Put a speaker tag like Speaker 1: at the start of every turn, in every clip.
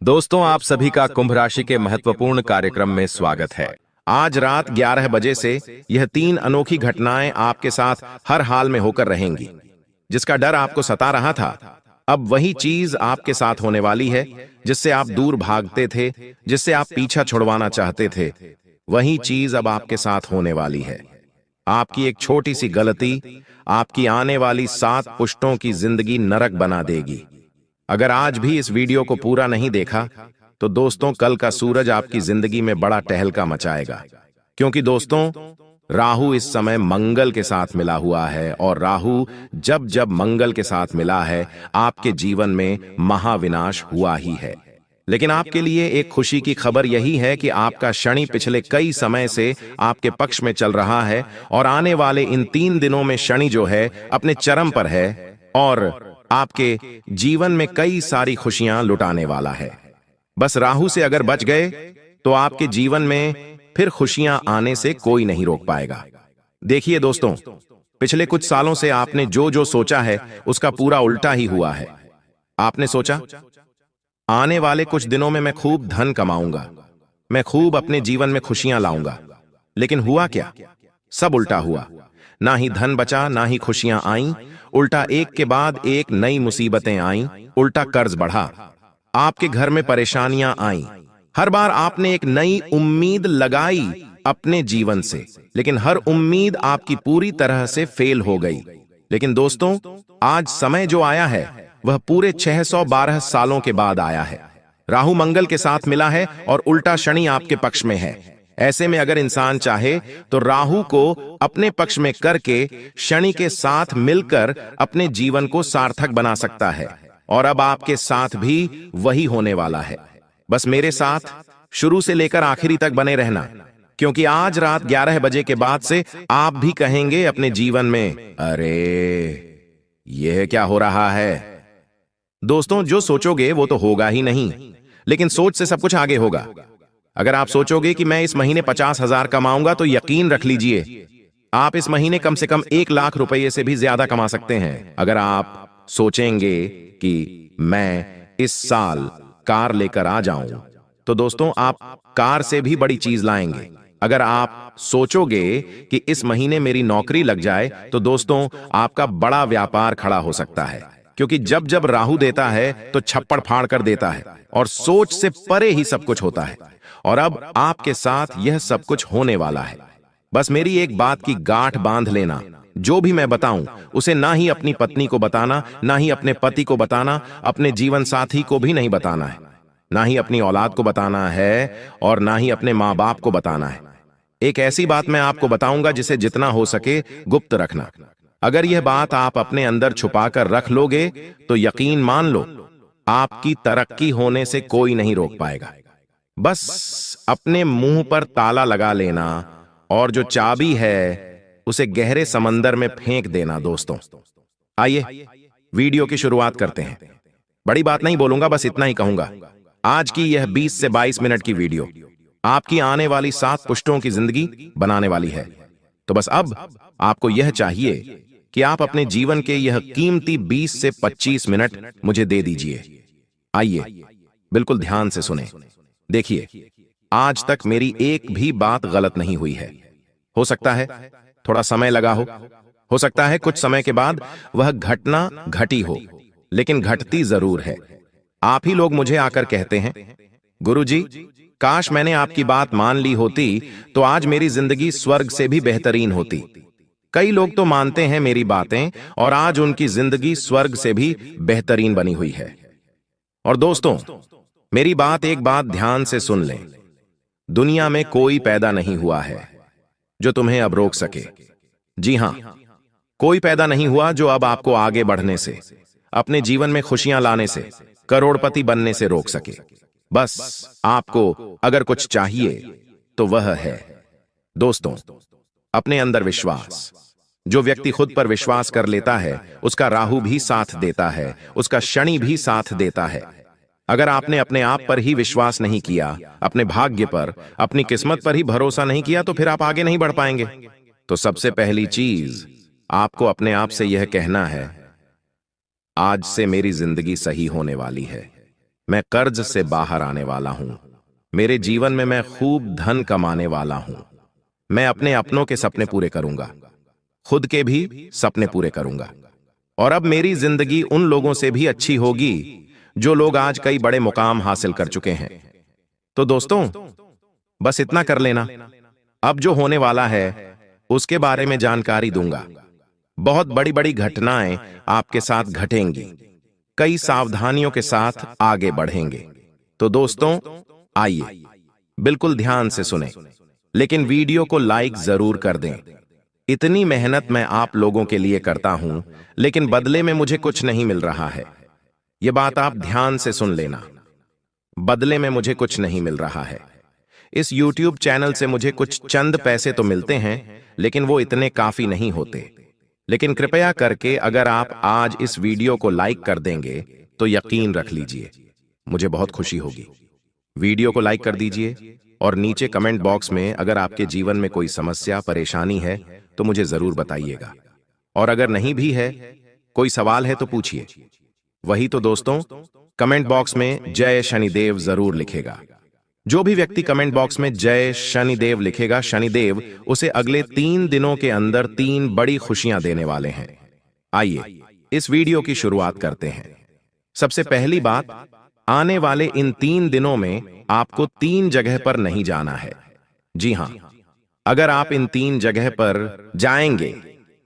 Speaker 1: दोस्तों, आप सभी का कुंभ राशि के महत्वपूर्ण कार्यक्रम में स्वागत है। आज रात 11 बजे से यह 3 अनोखी घटनाएं आपके साथ हर हाल में होकर रहेंगी। जिसका डर आपको सता रहा था, अब वही चीज आपके साथ होने वाली है। जिससे आप दूर भागते थे, जिससे आप पीछा छुड़वाना चाहते थे, वही चीज अब आपके साथ होने वाली है। आपकी एक छोटी सी गलती आपकी आने वाली 7 पुश्तों की जिंदगी नरक बना देगी। अगर आज भी इस वीडियो को पूरा नहीं देखा, तो दोस्तों कल का सूरज आपकी जिंदगी में बड़ा टहलका मचाएगा। क्योंकि दोस्तों, राहु इस समय मंगल के साथ मिला हुआ है, और राहु जब जब मंगल के साथ मिला है, आपके जीवन में महाविनाश हुआ ही है। लेकिन आपके लिए एक खुशी की खबर यही है कि आपका शनि पिछले कई समय से आपके पक्ष में चल रहा है, और आने वाले इन 3 दिनों में शनि जो है अपने चरम पर है, और आपके जीवन में कई सारी खुशियां लुटाने वाला है। बस राहु से अगर बच गए तो आपके जीवन में फिर खुशियां आने से कोई नहीं रोक पाएगा। देखिए दोस्तों, पिछले कुछ सालों से आपने जो जो सोचा है उसका पूरा उल्टा ही हुआ है। आपने सोचा, आने वाले कुछ दिनों में मैं खूब धन कमाऊंगा, मैं खूब अपने जीवन में खुशियां लाऊंगा। लेकिन हुआ क्या? सब उल्टा हुआ। ना ही धन बचा, ना ही खुशियां आईं। उल्टा एक के बाद एक नई मुसीबतें आईं। उल्टा कर्ज बढ़ा, आपके घर में परेशानियां आईं। हर बार आपने एक नई उम्मीद लगाई अपने जीवन से, लेकिन हर उम्मीद आपकी पूरी तरह से फेल हो गई। लेकिन दोस्तों, आज समय जो आया है वह पूरे 612 सालों के बाद आया है। राहु मंगल के साथ मिला है और उल्टा शनि आपके पक्ष में है। ऐसे में अगर इंसान चाहे तो राहु को अपने पक्ष में करके शनि के साथ मिलकर अपने जीवन को सार्थक बना सकता है। और अब आपके साथ भी वही होने वाला है। बस मेरे साथ शुरू से लेकर आखिरी तक बने रहना, क्योंकि आज रात 11 बजे के बाद से आप भी कहेंगे अपने जीवन में, अरे यह क्या हो रहा है। दोस्तों, जो सोचोगे वो तो होगा ही नहीं, लेकिन सोच से सब कुछ आगे होगा। अगर आप सोचोगे कि मैं इस महीने 50,000 कमाऊंगा, तो यकीन रख लीजिए आप इस महीने कम से कम 1 लाख रुपए से भी ज्यादा कमा सकते हैं। अगर आप सोचेंगे कि मैं इस साल कार लेकर आ जाऊं, तो दोस्तों आप कार से भी बड़ी चीज लाएंगे। अगर आप सोचोगे कि इस महीने मेरी नौकरी लग जाए, तो दोस्तों आपका बड़ा व्यापार खड़ा हो सकता है। क्योंकि जब जब राहु देता है तो छप्पड़ फाड़ कर देता है, और सोच से परे ही सब कुछ होता है। और अब आपके साथ यह सब कुछ होने वाला है। बस मेरी एक बात की गांठ बांध लेना, जो भी मैं बताऊं उसे ना ही अपनी पत्नी को बताना, ना ही अपने पति को बताना, अपने जीवन साथी को भी नहीं बताना है, ना ही अपनी औलाद को बताना है, और ना ही अपने माँ बाप को बताना है। एक ऐसी बात मैं आपको बताऊंगा जिसे जितना हो सके गुप्त रखना। अगर यह बात आप अपने अंदर छुपाकर रख लोगे, तो यकीन मान लो आपकी तरक्की होने से कोई नहीं रोक पाएगा। बस अपने मुंह पर ताला लगा लेना, और जो चाबी है उसे गहरे समंदर में फेंक देना। दोस्तों, आइए वीडियो की शुरुआत करते हैं। बड़ी बात नहीं बोलूंगा, बस इतना ही कहूंगा। आज की यह 20 से 22 मिनट की वीडियो आपकी आने वाली 7 पुश्तों की जिंदगी बनाने वाली है। तो बस अब आपको यह चाहिए कि आप अपने जीवन के यह कीमती 20 से 25 मिनट मुझे दे दीजिए। आइए बिल्कुल ध्यान से सुने। देखिए, आज तक मेरी एक भी बात गलत नहीं हुई है। हो सकता है थोड़ा समय लगा हो सकता है कुछ समय के बाद वह घटना घटी हो, लेकिन घटती जरूर है। आप ही लोग मुझे आकर कहते हैं, गुरुजी, काश मैंने आपकी बात मान ली होती तो आज मेरी जिंदगी स्वर्ग से भी बेहतरीन होती। कई लोग तो मानते हैं मेरी बातें, और आज उनकी जिंदगी स्वर्ग से भी बेहतरीन बनी हुई है। और दोस्तों, मेरी बात एक बात ध्यान से सुन लें। दुनिया में कोई पैदा नहीं हुआ है जो तुम्हें अब रोक सके। जी हां, कोई पैदा नहीं हुआ जो अब आपको आगे बढ़ने से, अपने जीवन में खुशियां लाने से, करोड़पति बनने से रोक सके। बस आपको अगर कुछ चाहिए तो वह है, दोस्तों, अपने अंदर विश्वास। जो व्यक्ति खुद पर विश्वास कर लेता है, उसका राहु भी साथ देता है, उसका शनि भी साथ देता है। अगर आपने अपने आप पर ही विश्वास नहीं किया, अपने भाग्य पर, अपनी किस्मत पर ही भरोसा नहीं किया, तो फिर आप आगे नहीं बढ़ पाएंगे। तो सबसे पहली चीज आपको अपने आप से यह कहना है, आज से मेरी जिंदगी सही होने वाली है। मैं कर्ज से बाहर आने वाला हूं। मेरे जीवन में मैं खूब धन कमाने वाला हूं। मैं अपने अपनों के सपने पूरे करूंगा, खुद के भी सपने पूरे करूंगा। और अब मेरी जिंदगी उन लोगों से भी अच्छी होगी जो लोग आज कई बड़े मुकाम हासिल कर चुके हैं। तो दोस्तों, बस इतना कर लेना। अब जो होने वाला है उसके बारे में जानकारी दूंगा। बहुत बड़ी बड़ी घटनाएं आपके साथ घटेंगी। कई सावधानियों के साथ आगे बढ़ेंगे। तो दोस्तों, आइए बिल्कुल ध्यान से सुनें, लेकिन वीडियो को लाइक जरूर कर दें। इतनी मेहनत मैं आप लोगों के लिए करता हूं, लेकिन बदले में मुझे कुछ नहीं मिल रहा है। यह बात आप ध्यान से सुन लेना। बदले में मुझे कुछ नहीं मिल रहा है। इस YouTube चैनल से मुझे कुछ चंद पैसे तो मिलते हैं, लेकिन वो इतने काफी नहीं होते। लेकिन कृपया करके अगर आप आज इस वीडियो को लाइक कर देंगे तो यकीन रख लीजिए मुझे बहुत खुशी होगी। वीडियो को लाइक कर दीजिए और नीचे कमेंट बॉक्स में अगर आपके जीवन में कोई समस्या परेशानी है तो मुझे जरूर बताइएगा। और अगर नहीं भी है, कोई सवाल है तो पूछिए। वही तो दोस्तों, कमेंट बॉक्स में जय शनिदेव जरूर लिखेगा। जो भी व्यक्ति कमेंट बॉक्स में जय शनिदेव लिखेगा, शनिदेव उसे अगले 3 दिनों के अंदर 3 बड़ी खुशियां देने वाले हैं। आइए इस वीडियो की शुरुआत करते हैं। सबसे पहली बात, आने वाले इन 3 दिनों में आपको 3 जगह पर नहीं जाना है। जी हां, अगर आप इन 3 जगह पर जाएंगे,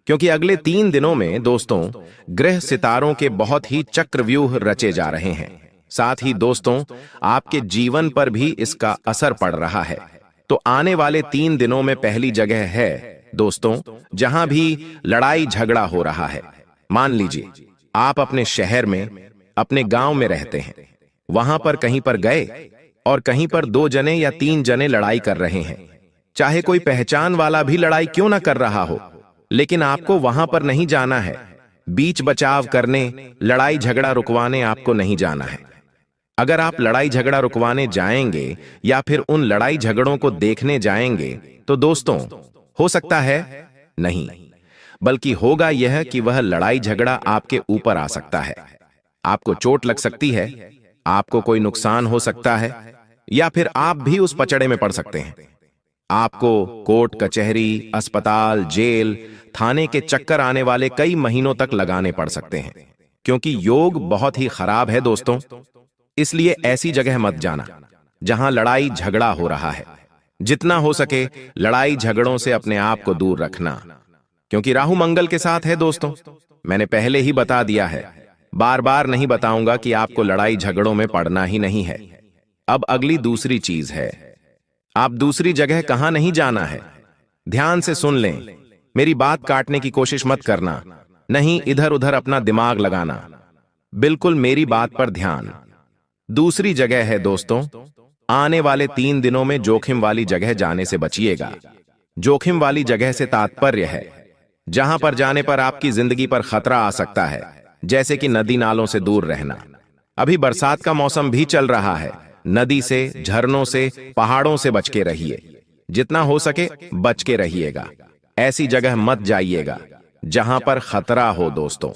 Speaker 1: क्योंकि अगले 3 दिनों में दोस्तों ग्रह सितारों के बहुत ही चक्रव्यूह रचे जा रहे हैं। साथ ही दोस्तों आपके जीवन पर भी इसका असर पड़ रहा है। तो आने वाले 3 दिनों में पहली जगह है दोस्तों जहां भी लड़ाई झगड़ा हो रहा है। मान लीजिए आप अपने शहर में, अपने गांव में रहते हैं, वहां पर कहीं पर गए और कहीं पर 2 जने या 3 जने लड़ाई कर रहे हैं। चाहे कोई पहचान वाला भी लड़ाई क्यों ना कर रहा हो, लेकिन आपको वहां पर नहीं जाना है। बीच बचाव करने, लड़ाई झगड़ा रुकवाने आपको नहीं जाना है। अगर आप लड़ाई झगड़ा रुकवाने जाएंगे या फिर उन लड़ाई झगड़ों को देखने जाएंगे तो दोस्तों हो सकता है नहीं, बल्कि होगा यह कि वह लड़ाई झगड़ा आपके ऊपर आ सकता है। आपको चोट लग सकती है, आपको कोई नुकसान हो सकता है, या फिर आप भी उस पचड़े में पड़ सकते हैं। आपको कोर्ट कचहरी, अस्पताल, जेल, थाने के चक्कर आने वाले कई महीनों तक लगाने पड़ सकते हैं, क्योंकि योग बहुत ही खराब है दोस्तों। इसलिए ऐसी जगह मत जाना जहां लड़ाई झगड़ा हो रहा है। जितना हो सके लड़ाई झगड़ों से अपने आप को दूर रखना, क्योंकि राहु मंगल के साथ है दोस्तों। मैंने पहले ही बता दिया है, बार बार नहीं बताऊंगा कि आपको लड़ाई झगड़ों में पड़ना ही नहीं है। अब अगली दूसरी चीज है, आप दूसरी जगह कहां नहीं जाना है। ध्यान से सुन लें, मेरी बात काटने की कोशिश मत करना, नहीं इधर उधर अपना दिमाग लगाना। बिल्कुल मेरी बात पर ध्यान। दूसरी जगह है दोस्तों, आने वाले 3 दिनों में जोखिम वाली जगह जाने से बचिएगा। जोखिम वाली जगह से तात्पर्य है जहां पर जाने पर आपकी जिंदगी पर खतरा आ सकता है, जैसे कि नदी नालों से दूर रहना। अभी बरसात का मौसम भी चल रहा है। नदी से, झरनों से, पहाड़ों से बच के रहिए। जितना हो सके बच के रहिएगा। ऐसी जगह मत जाइएगा जहां पर खतरा हो दोस्तों,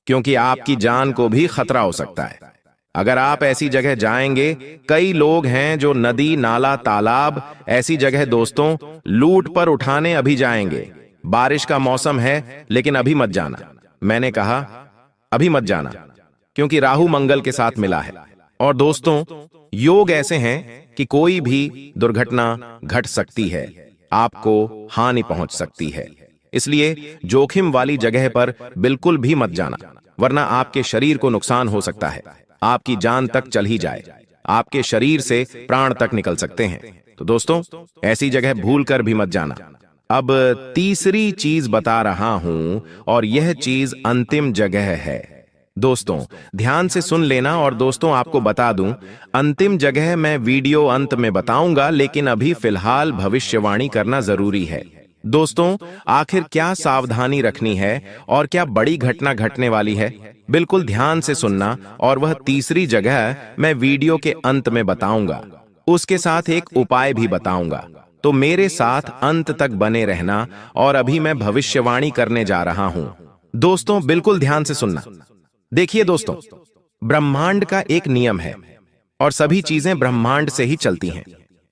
Speaker 1: क्योंकि आपकी जान को भी खतरा हो सकता है। अगर आप ऐसी जगह जाएंगे, कई लोग हैं जो नदी, नाला, तालाब, ऐसी जगह दोस्तों लूट पर उठाने अभी जाएंगे। बारिश का मौसम है, लेकिन अभी मत जाना। मैंने कहा अभी मत जाना, क्योंकि राहु मंगल के साथ मिला है। और दोस्तों योग ऐसे हैं कि कोई भी दुर्घटना घट सकती है, आपको हानि पहुंच सकती है। इसलिए जोखिम वाली जगह पर बिल्कुल भी मत जाना, वरना आपके शरीर को नुकसान हो सकता है। आपकी जान तक चल ही जाए, आपके शरीर से प्राण तक निकल सकते हैं। तो दोस्तों ऐसी जगह भूलकर भी मत जाना। अब तीसरी चीज बता रहा हूं और यह चीज अंतिम जगह है। दोस्तों ध्यान से सुन लेना। और दोस्तों आपको बता दूं, अंतिम जगह मैं वीडियो अंत में बताऊंगा, लेकिन अभी फिलहाल भविष्यवाणी करना जरूरी है। दोस्तों आखिर क्या सावधानी रखनी है और क्या बड़ी घटना घटने वाली है, बिल्कुल ध्यान से सुनना। और वह तीसरी जगह मैं वीडियो के अंत में बताऊंगा, उसके साथ एक उपाय भी बताऊंगा। तो मेरे साथ अंत तक बने रहना। और अभी मैं भविष्यवाणी करने जा रहा हूं। दोस्तों बिल्कुल ध्यान से सुनना। देखिए दोस्तों, ब्रह्मांड का एक नियम है और सभी चीजें ब्रह्मांड से ही चलती हैं।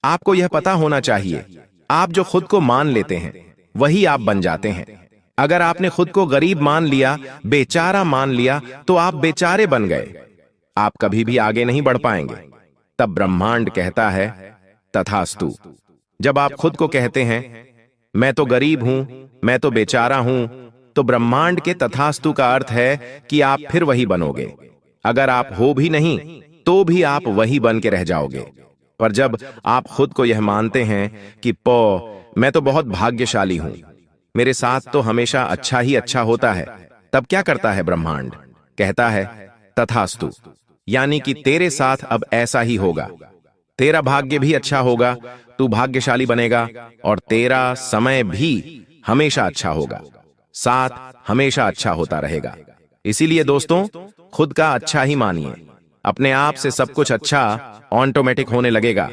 Speaker 1: आपको यह पता होना चाहिए, आप जो खुद को मान लेते हैं वही आप बन जाते हैं। अगर आपने खुद को गरीब मान लिया, बेचारा मान लिया, तो आप बेचारे बन गए। आप कभी भी आगे नहीं बढ़ पाएंगे। तब ब्रह्मांड कहता है तथास्तु। जब आप खुद को कहते हैं मैं तो गरीब हूं, मैं तो बेचारा हूं, तो ब्रह्मांड के तथास्तु का अर्थ है कि आप फिर वही बनोगे। अगर आप हो भी नहीं तो भी आप वही बन के रह जाओगे। पर जब आप खुद को यह मानते हैं कि मैं तो बहुत भाग्यशाली हूं, मेरे साथ तो हमेशा अच्छा ही अच्छा होता है, तब क्या करता है ब्रह्मांड? कहता है तथास्तु, यानी कि तेरे साथ अब ऐसा ही होगा। तेरा भाग्य भी अच्छा होगा, तू भाग्यशाली बनेगा, और तेरा समय भी हमेशा अच्छा होगा, साथ हमेशा अच्छा होता रहेगा। इसीलिए दोस्तों, खुद का अच्छा ही मानिए। अपने आप से सब कुछ अच्छा ऑटोमेटिक होने लगेगा।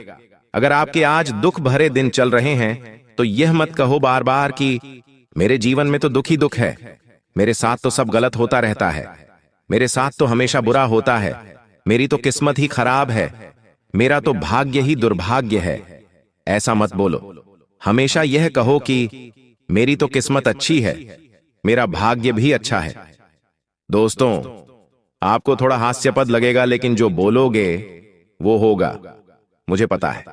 Speaker 1: अगर आपके आज दुख भरे दिन चल रहे हैं तो यह मत कहो बार बार कि मेरे जीवन में तो दुख ही दुख है, मेरे साथ तो सब गलत होता रहता है, मेरे साथ तो हमेशा बुरा होता है, मेरी तो किस्मत ही खराब है, मेरा तो भाग्य ही दुर्भाग्य है। ऐसा मत बोलो। हमेशा यह कहो कि मेरी तो किस्मत अच्छी है, मेरा भाग्य भी अच्छा है। दोस्तों, आपको थोड़ा हास्यास्पद लगेगा, लेकिन जो बोलोगे वो होगा, मुझे पता है।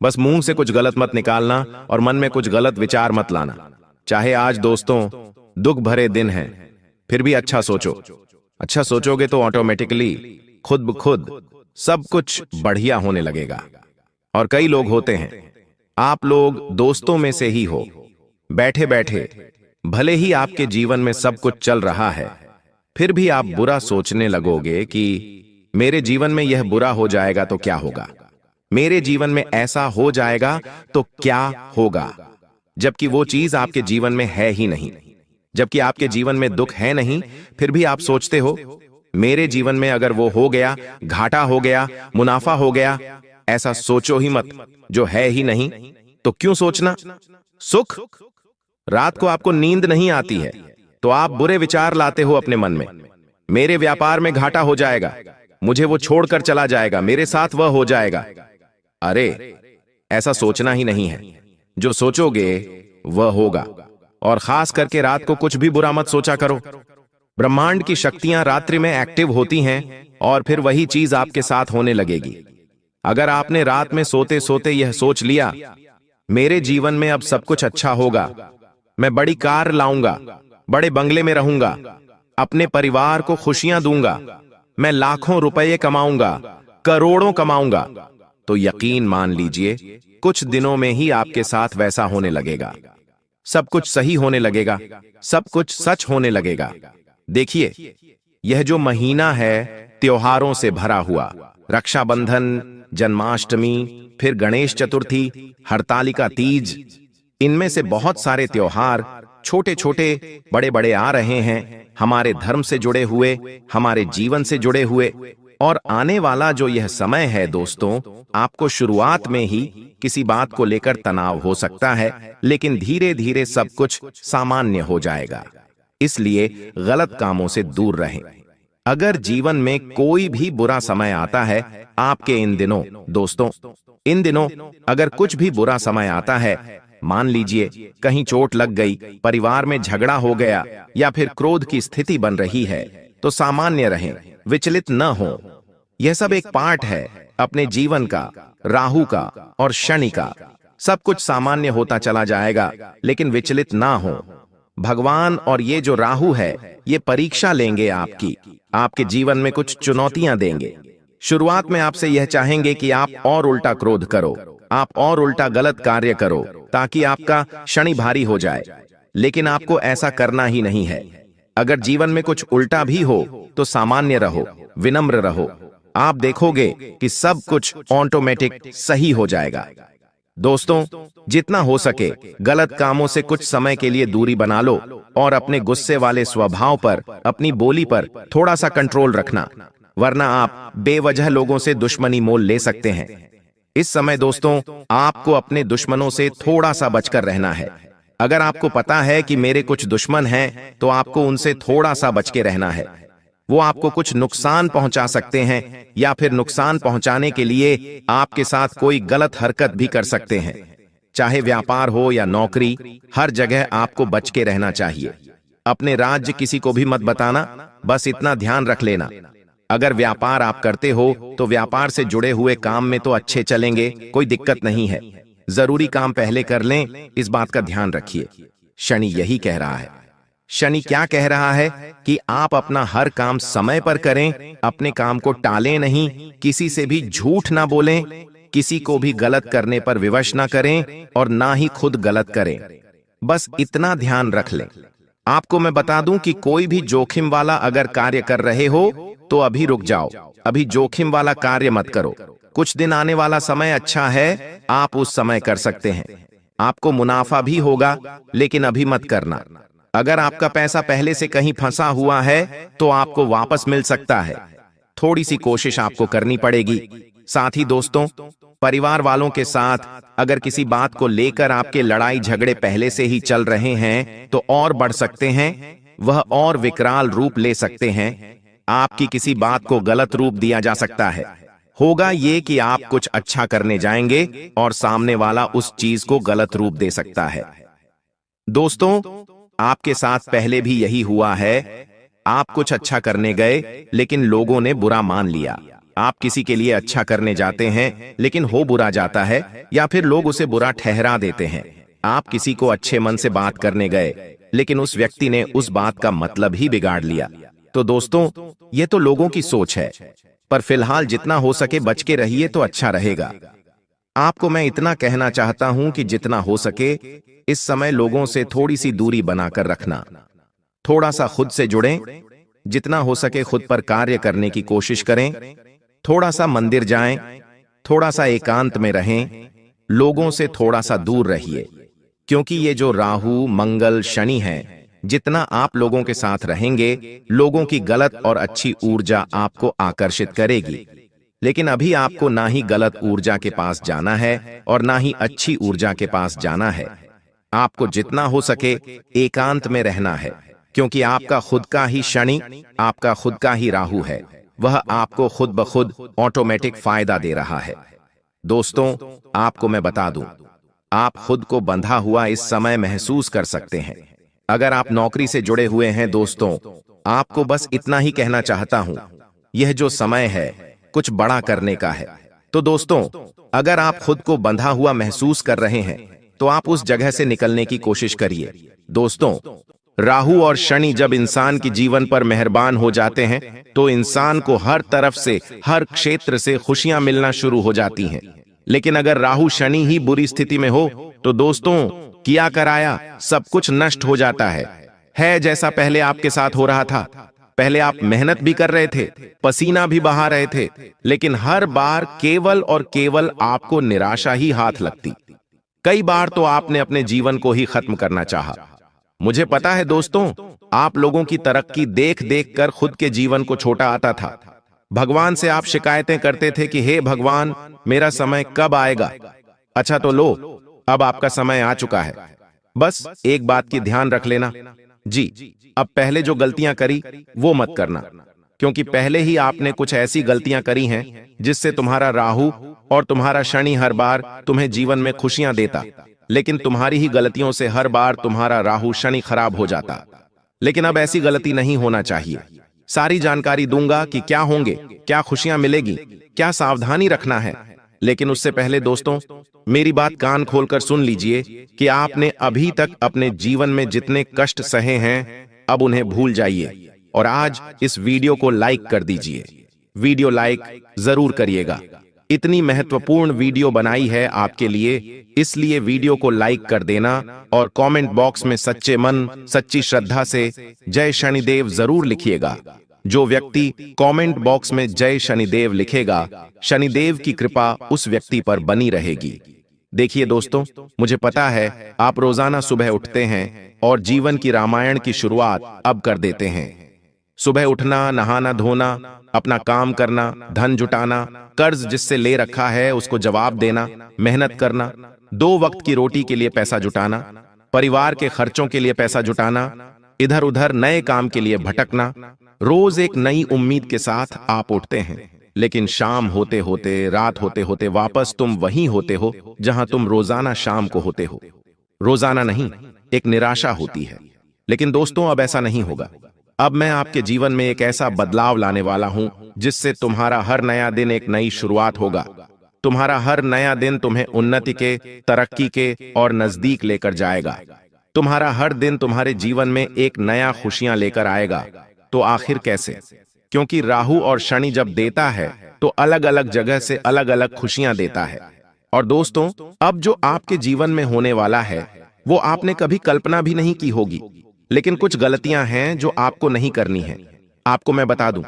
Speaker 1: बस मुंह से कुछ गलत मत निकालना और मन में कुछ गलत विचार मत लाना। चाहे आज दोस्तों दुख भरे दिन हैं, फिर भी अच्छा सोचो। अच्छा सोचोगे तो ऑटोमेटिकली खुद ब खुद सब कुछ बढ़िया होने लगेगा। और कई लोग होते हैं, आप लोग दोस्तों में से ही हो, बैठे बैठे भले ही आपके जीवन में सब कुछ चल रहा है, फिर भी आप बुरा सोचने लगोगे कि मेरे जीवन में यह बुरा हो जाएगा तो क्या होगा, मेरे जीवन में ऐसा हो जाएगा तो क्या होगा, जबकि वो चीज आपके जीवन में है ही नहीं। जबकि आपके जीवन में दुख है नहीं, फिर भी आप सोचते हो मेरे जीवन में अगर वो हो गया, घाटा हो गया, मुनाफा हो गया। ऐसा सोचो ही मत, जो है ही नहीं तो क्यों सोचना। सुख, रात को आपको नींद नहीं आती है तो आप बुरे विचार लाते हो अपने मन में। मेरे व्यापार में घाटा हो जाएगा, मुझे वो छोड़कर चला जाएगा, मेरे साथ वह हो जाएगा। अरे, ऐसा सोचना ही नहीं है। जो सोचोगे वह होगा। और खास करके रात को कुछ भी बुरा मत सोचा करो। ब्रह्मांड की शक्तियां रात्रि में एक्टिव होती हैं और फिर वही चीज आपके साथ होने लगेगी। अगर आपने रात में सोते सोते यह सोच लिया मेरे जीवन में अब सब कुछ अच्छा होगा, मैं बड़ी कार लाऊंगा, बड़े बंगले में रहूंगा, अपने परिवार को खुशियां दूंगा, मैं लाखों रुपए कमाऊंगा, करोड़ों कमाऊंगा, तो यकीन मान लीजिए कुछ दिनों में ही आपके साथ वैसा होने लगेगा। सब कुछ सही होने लगेगा, सब कुछ सच होने लगेगा। देखिए, यह जो महीना है त्योहारों से भरा हुआ, रक्षाबंधन, जन्माष्टमी, फिर गणेश चतुर्थी, हरतालिका तीज, इनमें से बहुत सारे त्योहार छोटे छोटे बड़े बड़े आ रहे हैं, हमारे धर्म से जुड़े हुए, हमारे जीवन से जुड़े हुए। और आने वाला जो यह समय है दोस्तों, आपको शुरुआत में ही किसी बात को लेकर तनाव हो सकता है, लेकिन धीरे धीरे सब कुछ सामान्य हो जाएगा। इसलिए गलत कामों से दूर रहें। अगर जीवन में कोई भी बुरा समय आता है आपके इन दिनों, दोस्तों, इन दिनों अगर कुछ भी बुरा समय आता है, मान लीजिए कहीं चोट लग गई, परिवार में झगड़ा हो गया या फिर क्रोध की स्थिति बन रही है, तो सामान्य रहें, विचलित न हो। यह सब एक पार्ट है अपने जीवन का, राहु का और शनि का। सब कुछ सामान्य होता चला जाएगा, लेकिन विचलित ना हो। भगवान और ये जो राहु है, ये परीक्षा लेंगे आपकी, आपके जीवन में कुछ चुनौतियां देंगे। शुरुआत में आपसे यह चाहेंगे कि आप और उल्टा क्रोध करो, आप और उल्टा गलत कार्य करो, ताकि आपका शनि भारी हो जाए। लेकिन आपको ऐसा करना ही नहीं है। अगर जीवन में कुछ उल्टा भी हो तो सामान्य रहो, विनम्र रहो। आप देखोगे कि सब कुछ ऑटोमेटिक सही हो जाएगा। दोस्तों, जितना हो सके गलत कामों से कुछ समय के लिए दूरी बना लो और अपने गुस्से वाले स्वभाव पर, अपनी बोली पर थोड़ा सा कंट्रोल रखना, वरना आप बेवजह लोगों से दुश्मनी मोल ले सकते हैं। इस समय दोस्तों, आपको अपने दुश्मनों से थोड़ा सा बचकर रहना है। अगर आपको पता है कि मेरे कुछ दुश्मन हैं, तो आपको उनसे थोड़ा सा बच के रहना है। वो आपको कुछ नुकसान पहुंचा सकते हैं या फिर नुकसान पहुंचाने के लिए आपके साथ कोई गलत हरकत भी कर सकते हैं। चाहे व्यापार हो या नौकरी, हर जगह आपको बच के रहना चाहिए। अपने राज्य किसी को भी मत बताना, बस इतना ध्यान रख लेना। अगर व्यापार आप करते हो तो व्यापार से जुड़े हुए काम में तो अच्छे चलेंगे, कोई दिक्कत नहीं है। जरूरी काम पहले कर लें, इस बात का ध्यान रखिए। शनि यही कह रहा है। शनि क्या कह रहा है कि आप अपना हर काम समय पर करें, अपने काम को टालें नहीं, किसी से भी झूठ ना बोलें, किसी को भी गलत करने पर विवश ना करें और ना ही खुद गलत करें। बस इतना ध्यान रख लें। आपको मैं बता दूं कि कोई भी जोखिम वाला अगर कार्य कर रहे हो तो अभी रुक जाओ, अभी जोखिम वाला कार्य मत करो। कुछ दिन आने वाला समय अच्छा है, आप उस समय कर सकते हैं। आपको मुनाफा भी होगा, लेकिन अभी मत करना। अगर आपका पैसा पहले से कहीं फंसा हुआ है तो आपको वापस मिल सकता है। थोड़ी सी कोशिश आपको करनी पड़ेगी। साथ ही दोस्तों, परिवार वालों के साथ अगर किसी बात को लेकर आपके लड़ाई झगड़े पहले से ही चल रहे हैं तो और बढ़ सकते हैं, वह और विकराल रूप ले सकते हैं। आपकी किसी बात को गलत रूप दिया जा सकता है। होगा ये कि आप कुछ अच्छा करने जाएंगे और सामने वाला उस चीज को गलत रूप दे सकता है। दोस्तों, आपके साथ पहले भी यही हुआ है। आप कुछ अच्छा करने गए लेकिन लोगों ने बुरा मान लिया। आप किसी के लिए अच्छा करने जाते हैं लेकिन हो बुरा जाता है या फिर लोग उसे बुरा ठहरा देते हैं। आप किसी को अच्छे मन से बात करने गए लेकिन उस व्यक्ति ने उस बात का मतलब ही बिगाड़ लिया। तो दोस्तों, ये तो लोगों की सोच है, पर फिलहाल जितना हो सके बच के रहिए तो अच्छा रहेगा। आपको मैं इतना कहना चाहता हूं कि जितना हो सके इस समय लोगों से थोड़ी सी दूरी बनाकर रखना। थोड़ा सा खुद से जुड़ें, जितना हो सके खुद पर कार्य करने की कोशिश करें। थोड़ा सा मंदिर जाएं, थोड़ा सा एकांत में रहें, लोगों से थोड़ा सा दूर रहिए, क्योंकि ये जो राहु मंगल शनि है, जितना आप लोगों के साथ रहेंगे, लोगों की गलत और अच्छी ऊर्जा आपको आकर्षित करेगी। लेकिन अभी आपको ना ही गलत ऊर्जा के पास जाना है और ना ही अच्छी ऊर्जा के पास जाना है। आपको जितना हो सके एकांत में रहना है, क्योंकि आपका खुद का ही शनि, आपका खुद का ही राहु है। वह आपको खुद ब खुद ऑटोमेटिक फायदा दे रहा है। दोस्तों, आपको मैं बता दूं, आप खुद को बंधा हुआ इस समय महसूस कर सकते हैं। अगर आप नौकरी से जुड़े हुए हैं दोस्तों, आपको बस इतना ही कहना चाहता हूं, यह जो समय है कुछ बड़ा करने का है। तो दोस्तों, अगर आप खुद को बंधा हुआ महसूस कर रहे हैं तो आप उस जगह से निकलने की कोशिश करिए। दोस्तों, राहु और शनि जब इंसान के जीवन पर मेहरबान हो जाते हैं तो इंसान को हर तरफ से, हर क्षेत्र से खुशियां मिलना शुरू हो जाती हैं। लेकिन अगर राहु शनि ही बुरी स्थिति में हो तो दोस्तों, किया कराया सब कुछ नष्ट हो जाता है जैसा पहले आपके साथ हो रहा था। पहले आप मेहनत भी कर रहे थे, पसीना भी बहा रहे थे, लेकिन हर बार केवल और केवल आपको निराशा ही हाथ लगती। कई बार तो आपने अपने जीवन को ही खत्म करना चाहा। मुझे पता है दोस्तों, आप लोगों की तरक्की देख देख कर खुद के जीवन को छोटा आता था। भगवान से आप शिकायतें करते थे कि हे भगवान, मेरा समय कब आएगा। अच्छा तो लो, अब आपका समय आ चुका है। बस एक बात की ध्यान रख लेना जी, अब पहले जो गलतियां करी वो मत करना, क्योंकि पहले ही आपने कुछ ऐसी गलतियां करी हैं जिससे तुम्हारा राहु और तुम्हारा शनि हर बार तुम्हें जीवन में खुशियां देता, लेकिन तुम्हारी ही गलतियों से हर बार तुम्हारा राहु शनि खराब हो जाता। लेकिन अब ऐसी गलती नहीं होना चाहिए। सारी जानकारी दूंगा कि क्या होंगे, क्या खुशियां मिलेगी, क्या सावधानी रखना है। लेकिन उससे पहले दोस्तों, मेरी बात कान खोलकर सुन लीजिए कि आपने अभी तक अपने जीवन में जितने कष्ट सहे हैं, अब उन्हें भूल जाइए और आज इस वीडियो को लाइक कर दीजिए। वीडियो लाइक जरूर करिएगा। इतनी महत्वपूर्ण वीडियो बनाई है आपके लिए, इसलिए वीडियो को लाइक कर देना और कमेंट बॉक्स में सच्चे मन, सच्ची श्रद्धा से जय शनिदेव जरूर लिखिएगा। जो व्यक्ति कमेंट बॉक्स में जय शनिदेव लिखेगा, शनिदेव की कृपा उस व्यक्ति पर बनी रहेगी। देखिए दोस्तों, मुझे पता है आप रोजाना सुबह उठते हैं और जीवन की रामायण की शुरुआत अब कर देते हैं। सुबह उठना, नहाना धोना, अपना काम करना, धन जुटाना, कर्ज जिससे ले रखा है उसको जवाब देना, मेहनत करना, 2 वक्त की रोटी के लिए पैसा जुटाना, परिवार के खर्चों के लिए पैसा जुटाना, इधर उधर नए काम के लिए भटकना, रोज एक नई उम्मीद के साथ आप उठते हैं, लेकिन शाम होते होते, रात होते होते वापस तुम वहीं होते हो जहां तुम रोजाना शाम को होते हो। रोजाना नहीं, एक निराशा होती है। लेकिन दोस्तों, अब ऐसा नहीं होगा। अब मैं आपके जीवन में एक ऐसा बदलाव लाने वाला हूं जिससे तुम्हारा हर नया दिन एक नई शुरुआत होगा। तुम्हारा हर नया दिन तुम्हें उन्नति के, तरक्की के और नजदीक लेकर जाएगा। तुम्हारा हर दिन तुम्हारे जीवन में एक नया खुशियां लेकर आएगा। तो आखिर कैसे? क्योंकि राहु और शनि जब देता है तो अलग अलग जगह से अलग अलग खुशियां देता है। और दोस्तों, अब जो आपके जीवन में होने वाला है वो आपने कभी कल्पना भी नहीं की होगी। लेकिन कुछ गलतियां हैं जो आपको नहीं करनी है। आपको मैं बता दूं,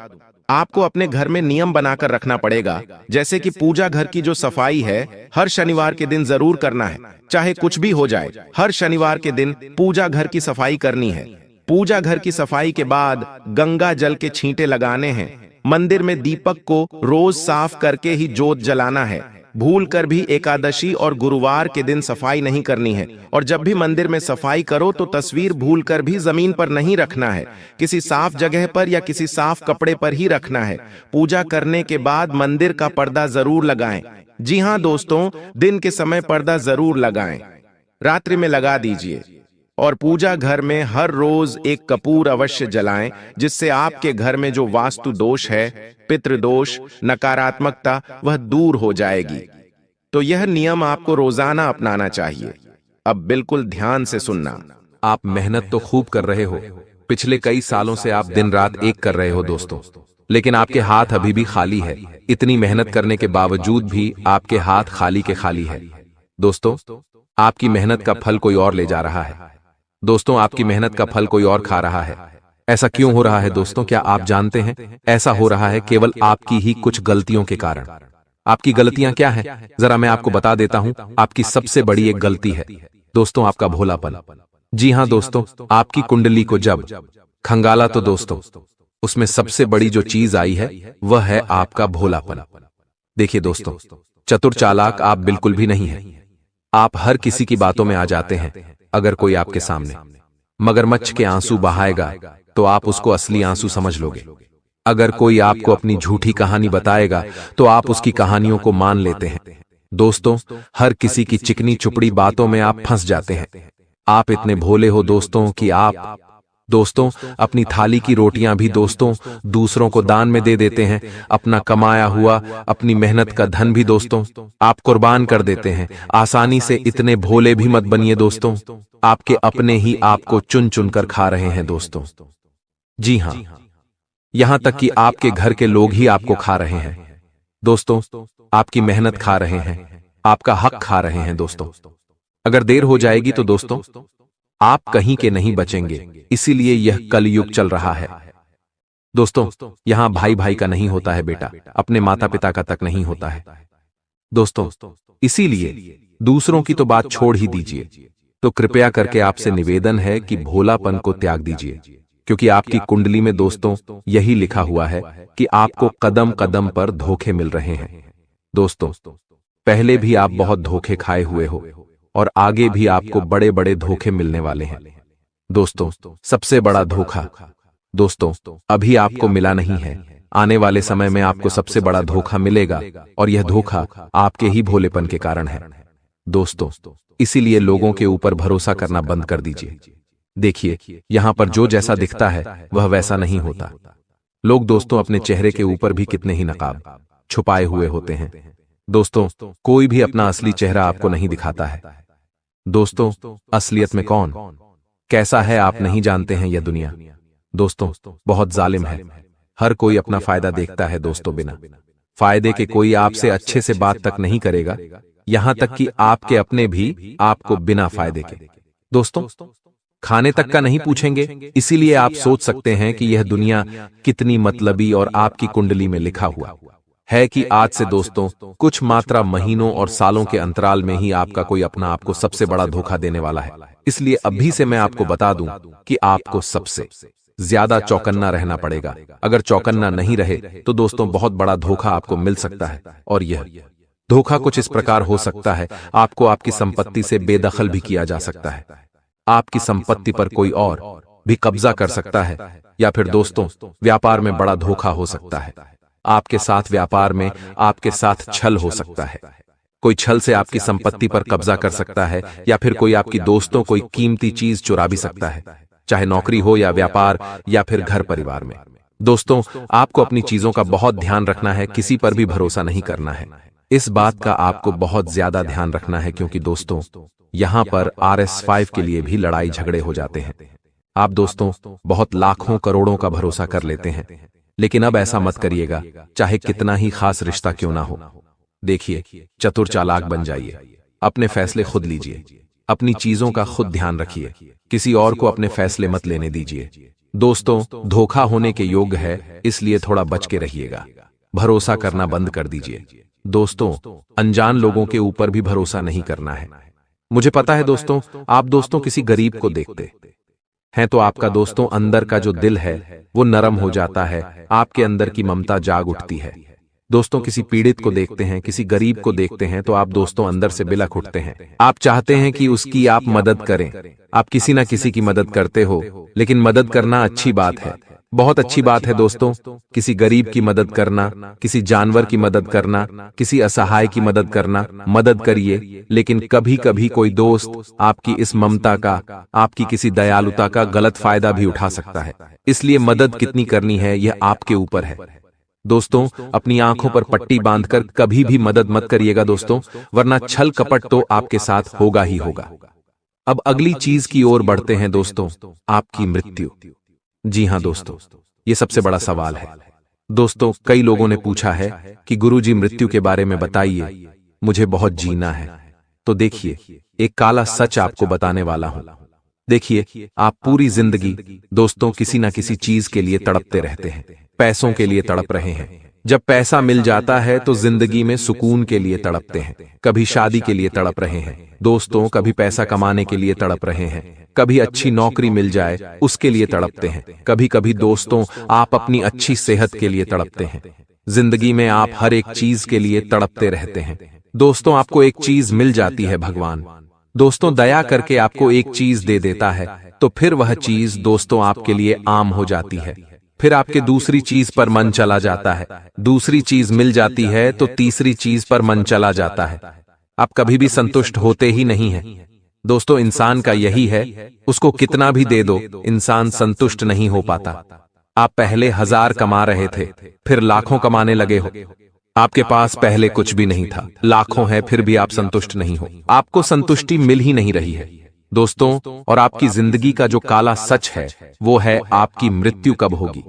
Speaker 1: आपको अपने घर में नियम बनाकर रखना पड़ेगा। जैसे कि पूजा घर की जो सफाई है, हर शनिवार के दिन जरूर करना है। चाहे कुछ भी हो जाए, हर शनिवार के दिन पूजा घर की सफाई करनी है। पूजा घर की सफाई के बाद गंगा जल के छींटे लगाने हैं। मंदिर में दीपक को रोज साफ करके ही जोत जलाना है। भूल कर भी एकादशी और गुरुवार के दिन सफाई नहीं करनी है। और जब भी मंदिर में सफाई करो तो तस्वीर भूल कर भी जमीन पर नहीं रखना है। किसी साफ जगह पर या किसी साफ कपड़े पर ही रखना है। पूजा करने के बाद मंदिर का पर्दा जरूर लगाएं। जी हां दोस्तों, दिन के समय पर्दा जरूर लगाएं, रात्रि में लगा दीजिए। और पूजा घर में हर रोज एक कपूर अवश्य जलाएं, जिससे आपके घर में जो वास्तु दोष है, पितृदोष, नकारात्मकता, वह दूर हो जाएगी। तो यह नियम आपको रोजाना अपनाना चाहिए। अब बिल्कुल ध्यान से सुनना।
Speaker 2: आप मेहनत तो खूब कर रहे हो। पिछले कई सालों से आप दिन रात एक कर रहे हो दोस्तों, लेकिन आपके हाथ अभी भी खाली है। इतनी मेहनत करने के बावजूद भी आपके हाथ खाली के खाली है। दोस्तों, आपकी मेहनत का फल कोई और ले जा रहा है। दोस्तों, आपकी मेहनत का फल कोई और खा रहा है। ऐसा क्यों हो रहा है दोस्तों? क्या आप जानते हैं? ऐसा हो रहा है केवल आपकी ही कुछ गलतियों के कारण। आपकी गलतियां क्या हैं? जरा मैं आपको बता देता हूं। आपकी सबसे बड़ी एक गलती है दोस्तों, आपका भोलापन। जी हां दोस्तों, आपकी कुंडली को जब खंगाला तो दोस्तों उसमें सबसे बड़ी जो चीज आई है वह है आपका भोलापन। देखिए दोस्तों, चतुर चालाक आप बिल्कुल भी नहीं है। आप हर किसी की बातों में आ जाते हैं। अगर कोई आपके सामने मगरमच्छ के आंसू बहाएगा तो आप उसको असली आंसू समझ लोगे। अगर कोई आपको अपनी झूठी कहानी बताएगा तो आप उसकी कहानियों को मान लेते हैं। दोस्तों, हर किसी की चिकनी चुपड़ी बातों में आप फंस जाते हैं। आप इतने भोले हो दोस्तों कि आप दोस्तों अपनी थाली की रोटियां भी दोस्तों दूसरों को दान में दे देते हैं। अपना कमाया हुआ, अपनी मेहनत का धन भी दोस्तों आप कुर्बान कर देते हैं। आसानी से इतने भोले भी मत बनिए दोस्तों। आपके अपने ही आपको चुन चुन कर खा रहे हैं दोस्तों। जी हां, यहां तक कि आपके घर के लोग ही आपको खा रहे हैं दोस्तों। आपकी मेहनत खा रहे हैं, आपका हक खा रहे हैं दोस्तों। अगर देर हो जाएगी तो दोस्तों आप कहीं के नहीं बचेंगे। इसीलिए यह कलयुग चल रहा है दोस्तों। यहां भाई भाई का नहीं होता है बेटा, अपने माता पिता का तक नहीं होता है दोस्तों। इसीलिए दूसरों की तो बात छोड़ ही दीजिए। तो कृपया करके आपसे निवेदन है कि भोलापन को त्याग दीजिए, क्योंकि आपकी कुंडली में दोस्तों यही लिखा हुआ है कि आपको कदम कदम पर धोखे मिल रहे हैं दोस्तों। पहले भी आप बहुत धोखे खाए हुए हो और आगे भी आपको बड़े बड़े धोखे मिलने वाले हैं दोस्तों। सबसे बड़ा धोखा दोस्तों अभी आपको मिला नहीं है, आने वाले समय में आपको सबसे बड़ा धोखा मिलेगा। और यह धोखा आपके ही भोलेपन के कारण है दोस्तों। इसीलिए लोगों के ऊपर भरोसा करना बंद कर दीजिए। देखिए, यहां पर जो जैसा दिखता है वह वैसा नहीं होता। लोग दोस्तों अपने चेहरे के ऊपर भी कितने ही नकाब छुपाए हुए होते हैं दोस्तों। कोई भी अपना असली चेहरा आपको नहीं दिखाता है दोस्तों। असलियत में कौन कैसा है आप नहीं जानते हैं। यह दुनिया दोस्तों बहुत जालिम है। हर कोई अपना फायदा देखता है दोस्तों। बिना फायदे के कोई आपसे अच्छे से बात तक नहीं करेगा, यहां तक कि आपके अपने भी आपको बिना फायदे के दोस्तों खाने तक का नहीं पूछेंगे। इसीलिए आप सोच सकते हैं कि यह दुनिया कितनी मतलबी और आपकी कुंडली में लिखा हुआ है कि आज से दोस्तों कुछ मात्रा महीनों और सालों के अंतराल में ही आपका कोई अपना आपको सबसे बड़ा धोखा देने वाला है। इसलिए अभी से मैं आपको बता दूं कि आपको सबसे ज्यादा चौकन्ना रहना पड़ेगा। अगर चौकन्ना नहीं रहे तो दोस्तों बहुत बड़ा धोखा आपको मिल सकता है। और यह धोखा कुछ इस प्रकार हो सकता है, आपको आपकी संपत्ति से बेदखल भी किया जा सकता है। आपकी संपत्ति पर कोई और भी कब्जा कर सकता है, या फिर दोस्तों व्यापार में बड़ा धोखा हो सकता है। आपके साथ व्यापार में आपके साथ छल हो सकता है। कोई छल से आपकी संपत्ति पर कब्जा कर सकता है, या फिर कोई आपकी दोस्तों कोई कीमती चीज चुरा भी सकता है, चाहे नौकरी हो या व्यापार या फिर घर परिवार में। दोस्तों, आपको अपनी चीजों का बहुत ध्यान रखना है, किसी पर भी भरोसा नहीं करना है। इस बात का आपको बहुत ज्यादा ध्यान रखना है, क्योंकि दोस्तों यहां पर RS5 के लिए भी लड़ाई झगड़े हो जाते हैं। आप दोस्तों बहुत लाखों करोड़ों का भरोसा कर लेते हैं, लेकिन अब ऐसा मत करिएगा, चाहे कितना ही खास रिश्ता क्यों ना हो। देखिए, चतुर चालाक बन जाइए, अपने फैसले खुद लीजिए, अपनी चीजों का खुद ध्यान रखिए, किसी और को अपने फैसले मत लेने दीजिए। दोस्तों, धोखा होने के योग्य है, इसलिए थोड़ा बच के रहिएगा। भरोसा करना बंद कर दीजिए। दोस्तों, अनजान लोगों के ऊपर भी भरोसा नहीं करना है। मुझे पता है दोस्तों, आप दोस्तों किसी गरीब को देखते हैं तो आपका दोस्तों अंदर का जो दिल है वो नरम हो जाता है, आपके अंदर की ममता जाग उठती है। दोस्तों, किसी पीड़ित को देखते हैं, किसी गरीब को देखते हैं तो आप दोस्तों अंदर से बिलख उठते हैं। आप चाहते हैं कि उसकी आप मदद करें। आप किसी ना किसी की मदद करते हो, लेकिन मदद करना अच्छी बात है, बहुत अच्छी बात है दोस्तों। किसी गरीब की मदद करना, किसी जानवर की मदद करना, किसी असहाय की मदद करना, मदद करिए। लेकिन कभी कभी कोई दोस्त आपकी इस ममता का, आपकी किसी दयालुता का गलत फायदा भी उठा सकता है। इसलिए मदद कितनी करनी है यह आपके ऊपर है। दोस्तों, अपनी आंखों पर पट्टी बांधकर कभी भी मदद मत करिएगा दोस्तों, वरना छल कपट तो आपके साथ होगा ही होगा। अब अगली चीज की ओर बढ़ते हैं दोस्तों, आपकी मृत्यु। जी हां दोस्तों, ये सबसे बड़ा सवाल है। दोस्तों, कई लोगों ने पूछा है कि गुरुजी मृत्यु के बारे में बताइए, मुझे बहुत जीना है। तो देखिए, एक काला सच आपको बताने वाला हूं। देखिए, आप पूरी जिंदगी दोस्तों किसी ना किसी चीज के लिए तड़पते रहते हैं। पैसों के लिए तड़प रहे हैं, जब पैसा मिल जाता है तो जिंदगी में सुकून के लिए तड़पते हैं। कभी शादी के लिए तड़प रहे हैं दोस्तों, कभी पैसा कमाने के लिए तड़प रहे हैं, कभी अच्छी नौकरी मिल जाए उसके लिए तड़पते हैं। कभी कभी दोस्तों आप अपनी अच्छी सेहत के लिए तड़पते हैं। जिंदगी में आप हर एक चीज के लिए तड़पते रहते हैं। दोस्तों, आपको एक चीज मिल जाती है, भगवान दोस्तों दया करके आपको एक चीज दे देता है, तो फिर वह चीज दोस्तों आपके लिए आम हो जाती है। फिर आपके दूसरी चीज पर मन चला जाता है, दूसरी चीज मिल जाती है तो तीसरी चीज पर मन चला जाता है। आप कभी भी संतुष्ट होते ही नहीं हैं। दोस्तों, इंसान का यही है, उसको कितना भी दे दो इंसान संतुष्ट नहीं हो पाता। आप पहले 1000 कमा रहे थे, फिर लाखों कमाने लगे हो। आपके पास पहले कुछ भी नहीं था, लाखों है, फिर भी आप संतुष्ट नहीं हो। आपको संतुष्टि मिल ही नहीं रही है दोस्तों। और आपकी जिंदगी का जो काला सच है वो है आपकी मृत्यु कब होगी।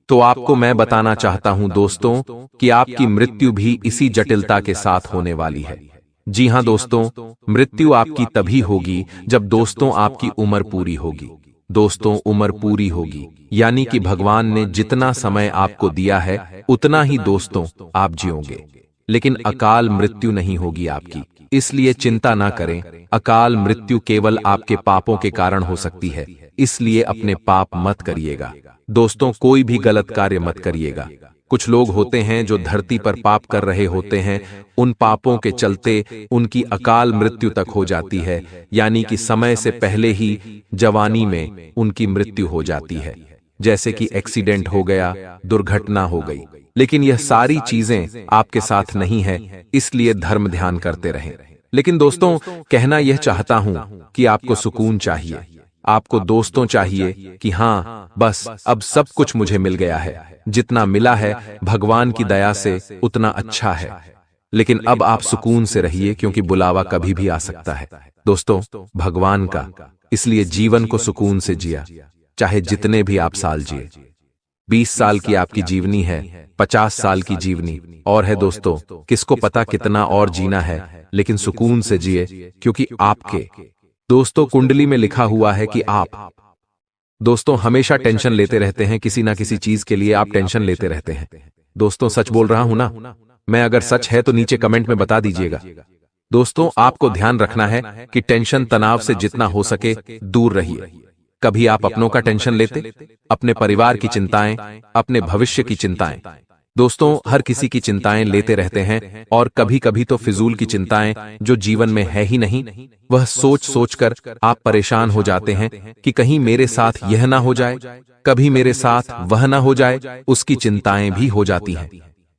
Speaker 2: तो आपको मैं बताना चाहता हूं दोस्तों कि आपकी मृत्यु भी इसी जटिलता के साथ होने वाली है। जी हां दोस्तों, मृत्यु आपकी तभी होगी जब दोस्तों आपकी उम्र पूरी होगी। दोस्तों, उम्र पूरी होगी यानी कि भगवान ने जितना समय आपको दिया है उतना ही दोस्तों आप जियोगे, लेकिन अकाल मृत्यु नहीं होगी आपकी। इसलिए चिंता ना करें, अकाल मृत्यु केवल आपके पापों के कारण हो सकती है, इसलिए अपने पाप मत करिएगा दोस्तों, कोई भी गलत कार्य मत करिएगा। कुछ लोग होते हैं जो धरती पर पाप कर रहे होते हैं, उन पापों के चलते उनकी अकाल मृत्यु तक हो जाती है, यानी कि समय से पहले ही जवानी में उनकी मृत्यु हो जाती है, जैसे कि एक्सीडेंट हो गया, दुर्घटना हो गई। लेकिन यह सारी चीजें आपके साथ नहीं है, इसलिए धर्म ध्यान करते रहें। लेकिन दोस्तों, कहना यह चाहता हूं कि आपको सुकून चाहिए, आपको दोस्तों चाहिए कि हां बस अब सब कुछ मुझे मिल गया है, जितना मिला है भगवान की दया से उतना अच्छा है। लेकिन अब आप सुकून से रहिए, क्योंकि बुलावा कभी भी आ सकता है दोस्तों भगवान का। इसलिए जीवन को सुकून से जिया, चाहे जितने भी आप साल जिए। 20 साल की आपकी जीवनी है, 50 साल की जीवनी और है दोस्तों, किसको पता कितना और जीना है, लेकिन सुकून से जिए, क्योंकि आपके दोस्तों कुंडली में लिखा हुआ है कि आप दोस्तों हमेशा टेंशन लेते रहते हैं, किसी ना किसी चीज के लिए आप टेंशन लेते रहते हैं। दोस्तों, सच बोल रहा हूं ना मैं? अगर सच है तो नीचे कमेंट में बता दीजिएगा। दोस्तों, आपको ध्यान रखना है कि टेंशन तनाव से जितना हो सके दूर रहिए। कभी आप अपनों का टेंशन लेते, अपने परिवार की चिंताएं, अपने भविष्य की चिंताएं। दोस्तों, हर किसी की चिंताएं लेते रहते हैं और कभी कभी तो फिजूल की चिंताएं जो जीवन में है ही नहीं, वह सोच सोच कर आप परेशान हो जाते हैं कि कहीं मेरे साथ यह ना हो जाए, कभी मेरे साथ वह ना हो जाए, उसकी चिंताएं भी हो जाती हैं,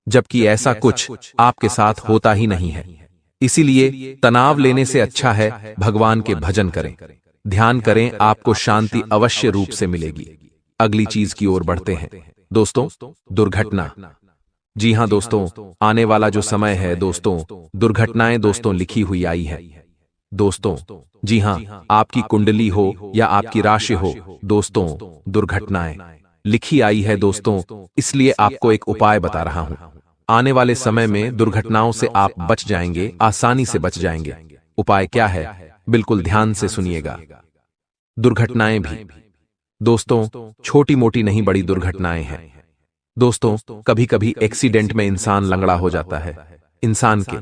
Speaker 2: जबकि ऐसा कुछ आपके साथ होता ही नहीं है। इसीलिए तनाव लेने से अच्छा है भगवान के भजन करें, ध्यान करें, आपको शांति अवश्य रूप से मिलेगी। अगली चीज की ओर बढ़ते हैं दोस्तों, दुर्घटना। जी हां दोस्तों, आने वाला जो समय है दोस्तों, दुर्घटनाएं दोस्तों लिखी हुई आई है दोस्तों। जी हां, आपकी कुंडली हो या आपकी राशि हो दोस्तों, दुर्घटनाएं लिखी आई है दोस्तों। इसलिए आपको एक उपाय बता रहा हूं। आने वाले समय में दुर्घटनाओं से आप बच जाएंगे, आसानी से बच जाएंगे। उपाय क्या है, बिल्कुल ध्यान से सुनिएगा। दुर्घटनाएं भी दोस्तों छोटी मोटी नहीं, बड़ी दुर्घटनाएं हैं दोस्तों। कभी कभी एक्सीडेंट में इंसान लंगड़ा हो जाता है, इंसान के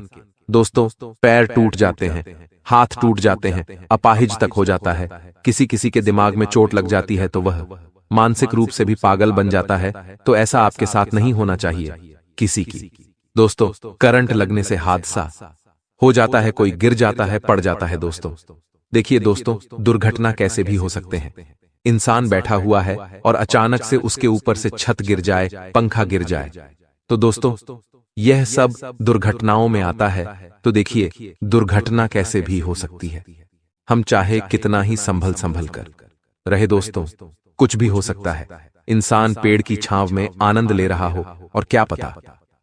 Speaker 2: दोस्तों पैर टूट जाते हैं, हाथ टूट जाते हैं, अपाहिज तक हो जाता है। किसी किसी के दिमाग में चोट लग जाती है तो वह मानसिक रूप से भी पागल बन जाता है। तो ऐसा आपके साथ नहीं होना चाहिए। किसी की दोस्तों करंट लगने से हादसा हो जाता है, कोई गिर जाता है, पड़ जाता है दोस्तों। देखिए दोस्तों, दुर्घटना कैसे भी हो सकते हैं। इंसान बैठा हुआ है और अचानक से उसके ऊपर से छत गिर जाए, पंखा गिर जाए, तो दोस्तों यह सब दुर्घटनाओं में आता है। तो देखिए दुर्घटना कैसे भी हो सकती है। हम चाहे कितना ही संभल संभल कर रहे दोस्तों, कुछ भी हो सकता है। इंसान पेड़ की छांव में आनंद ले रहा हो और क्या पता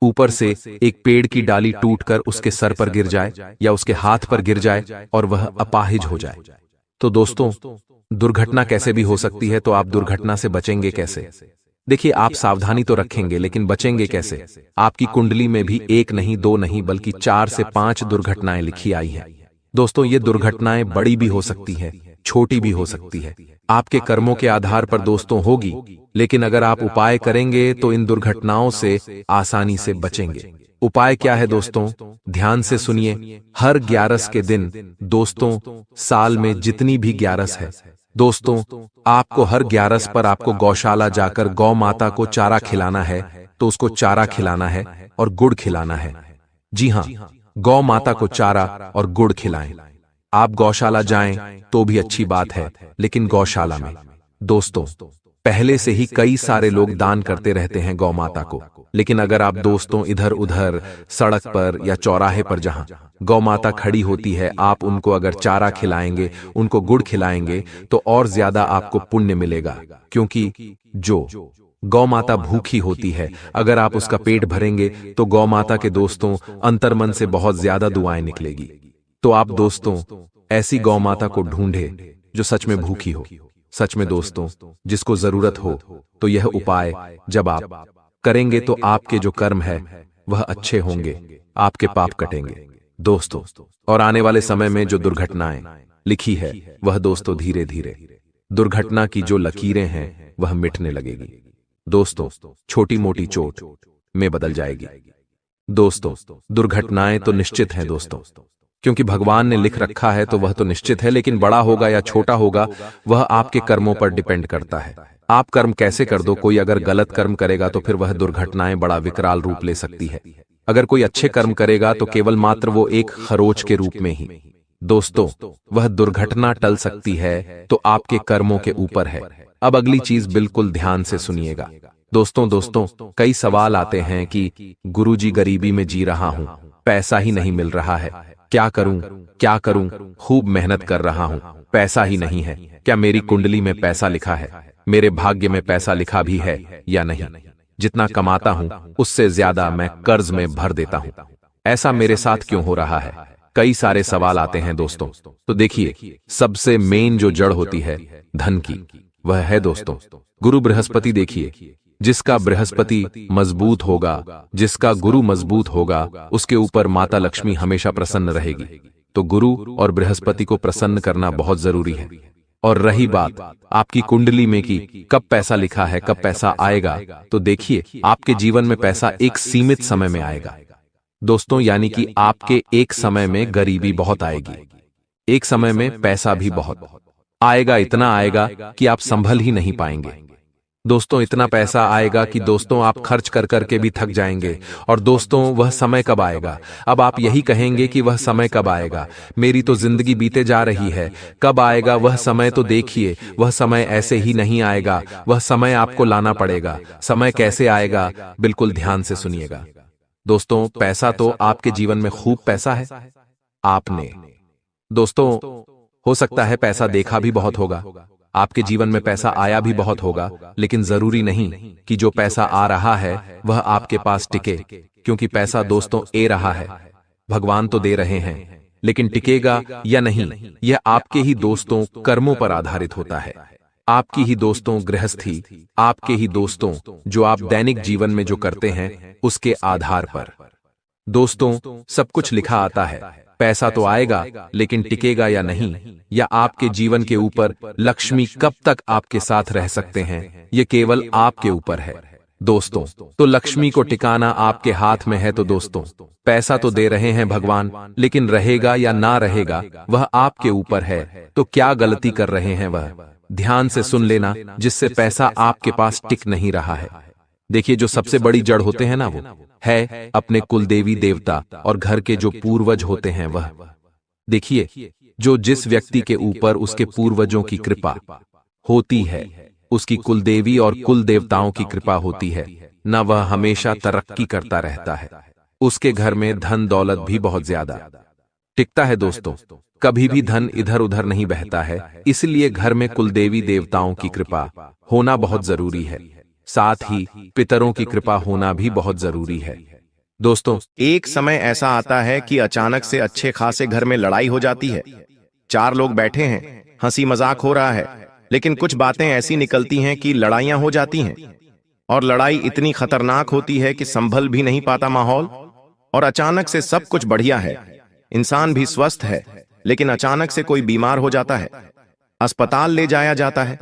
Speaker 2: ऊपर से एक पेड़ की डाली टूटकर उसके सर पर गिर जाए या उसके हाथ पर गिर जाए और वह अपाहिज हो जाए। तो दोस्तों दुर्घटना कैसे भी हो सकती है। तो आप दुर्घटना से बचेंगे कैसे? देखिए, आप सावधानी तो रखेंगे, लेकिन बचेंगे कैसे? आपकी कुंडली में भी एक नहीं, दो नहीं, बल्कि 4 से 5 दुर्घटनाएं लिखी आई हैं दोस्तों। ये दुर्घटनाएं बड़ी भी हो सकती है, छोटी भी हो सकती है, आपके कर्मों के आधार पर दोस्तों होगी। लेकिन अगर आप उपाय करेंगे तो इन दुर्घटनाओं से आसानी से बचेंगे। उपाय क्या है दोस्तों? ध्यान से सुनिए। हर 11 के दिन दोस्तों, साल में जितनी भी 11 है दोस्तों, आपको हर 11 पर आपको गौशाला जाकर गौ माता को चारा खिलाना है। तो उसको चारा खिलाना है और गुड़ खिलाना है। जी हां, गौ माता को चारा और गुड़ खिलाएं। आप गौशाला जाएं तो भी अच्छी बात है, लेकिन गौशाला में दोस्तों पहले से ही कई सारे लोग दान करते रहते हैं गौ माता को। लेकिन अगर आप दोस्तों इधर उधर सड़क पर या चौराहे पर जहां गौ माता खड़ी होती है, आप उनको अगर चारा खिलाएंगे, उनको गुड़ खिलाएंगे, तो और ज्यादा आपको पुण्य मिलेगा। क्योंकि जो गौ माता भूखी होती है, अगर आप उसका पेट भरेंगे तो गौ माता के दोस्तों अंतर्मन से बहुत ज्यादा दुआएं निकलेगी। तो आप दोस्तों ऐसी गौ माता को ढूंढे जो सच में भूखी हो, सच में दोस्तों जिसको जरूरत हो। तो यह उपाय जब आप करेंगे तो आपके जो कर्म है वह अच्छे होंगे, आपके पाप कटेंगे दोस्तों। और आने वाले समय में जो दुर्घटनाएं लिखी है वह दोस्तों धीरे धीरे दुर्घटना की जो लकीरें हैं वह मिटने लगेगी दोस्तों, छोटी मोटी चोट में बदल जाएगी दोस्तों। दुर्घटनाएं तो निश्चित हैं दोस्तों, क्योंकि भगवान ने लिख रखा है तो वह तो निश्चित है। लेकिन बड़ा होगा या छोटा होगा वह आपके कर्मों पर डिपेंड करता है। आप कर्म कैसे कर दो, कोई अगर गलत कर्म करेगा तो फिर वह दुर्घटनाएं बड़ा विकराल रूप ले सकती है। अगर कोई अच्छे कर्म करेगा तो केवल मात्र वो एक खरोच के रूप में ही दोस्तों वह दुर्घटना टल सकती है। तो आपके कर्मों के ऊपर है। अब अगली चीज बिल्कुल ध्यान से सुनिएगा दोस्तों कई सवाल आते हैं कि गुरुजी गरीबी में जी रहा हूं, पैसा ही नहीं मिल रहा है, क्या करूं, खूब मेहनत कर रहा हूं, पैसा ही नहीं है। क्या मेरी कुंडली में पैसा लिखा है? मेरे भाग्य में पैसा लिखा भी है या नहीं? जितना कमाता हूं उससे ज्यादा मैं कर्ज में भर देता हूं, ऐसा मेरे साथ क्यों हो रहा है? कई सारे सवाल आते हैं दोस्तों। तो देखिए, सबसे मेन जो जड़ होती है धन की, वह है दोस्तों गुरु बृहस्पति। देखिए, जिसका बृहस्पति मजबूत होगा, जिसका गुरु मजबूत होगा, उसके ऊपर माता लक्ष्मी हमेशा प्रसन्न रहेगी। तो गुरु और बृहस्पति को प्रसन्न करना बहुत जरूरी है। और रही बात आपकी कुंडली में कि कब पैसा लिखा है, कब पैसा आएगा, तो देखिए आपके जीवन में पैसा एक सीमित समय में आएगा दोस्तों। यानी कि आपके एक समय में गरीबी बहुत आएगी, एक समय में पैसा भी बहुत आएगा, इतना आएगा कि आप संभल ही नहीं पाएंगे दोस्तों इतना पैसा आएगा कि दोस्तों आप खर्च कर करके भी थक जाएंगे। और दोस्तों वह समय कब आएगा? अब आप यही कहेंगे कि वह समय कब आएगा, मेरी तो जिंदगी बीते जा रही है, कब आएगा वह समय? तो देखिए, वह समय ऐसे ही नहीं आएगा, वह समय आपको लाना पड़ेगा। समय कैसे आएगा? बिल्कुल ध्यान से सुनिएगा। दोस्तों पैसा तो आपके जीवन में खूब पैसा है। आपने दोस्तों हो सकता है पैसा देखा भी बहुत होगा, आपके जीवन में पैसा आया भी बहुत होगा, लेकिन जरूरी नहीं कि जो पैसा आ रहा है वह आपके पास टिके, क्योंकि पैसा दोस्तों ए रहा है, भगवान तो दे रहे हैं, लेकिन टिकेगा या नहीं यह आपके ही दोस्तों कर्मों पर आधारित होता है। आपकी ही दोस्तों गृहस्थी, आपके ही दोस्तों जो आप दैनिक जीवन में जो करते हैं उसके आधार पर। दोस्तों सब कुछ लिखा आता है, पैसा तो आएगा लेकिन टिकेगा या नहीं, या आपके जीवन के ऊपर लक्ष्मी कब तक आपके साथ रह सकते हैं, ये केवल आपके ऊपर है। दोस्तों तो लक्ष्मी को टिकाना आपके हाथ में है। तो दोस्तों पैसा तो दे रहे हैं भगवान, लेकिन रहेगा या ना रहेगा वह आपके ऊपर है। तो क्या गलती कर रहे हैं वह? ध्यान से सुन लेना, जिससे पैसा आपके पास टिक नहीं रहा है। देखिए, जो सबसे बड़ी जड़ होते हैं ना, वो है अपने कुल देवी देवता और घर के जो पूर्वज होते हैं वह। देखिए, जो जिस व्यक्ति के ऊपर उसके पूर्वजों की कृपा होती है, उसकी कुल देवी और कुल देवताओं की कृपा होती है, न वह हमेशा तरक्की करता रहता है, उसके घर में धन दौलत भी बहुत ज्यादा टिकता है। दोस्तों कभी भी धन इधर उधर नहीं बहता है, इसलिए घर में कुल देवी देवताओं की कृपा होना बहुत जरूरी है। साथ ही पितरों की कृपा होना भी बहुत जरूरी है। दोस्तों
Speaker 1: एक समय ऐसा आता है कि अचानक से अच्छे खासे घर में लड़ाई हो जाती है। चार लोग बैठे हैं, हंसी मजाक हो रहा है, लेकिन कुछ बातें ऐसी निकलती हैं कि लड़ाइयां हो जाती हैं, और लड़ाई इतनी खतरनाक होती है कि संभल भी नहीं पाता माहौल। और अचानक से सब कुछ बढ़िया है, इंसान भी स्वस्थ है, लेकिन अचानक से कोई बीमार हो जाता है, अस्पताल ले जाया जाता है,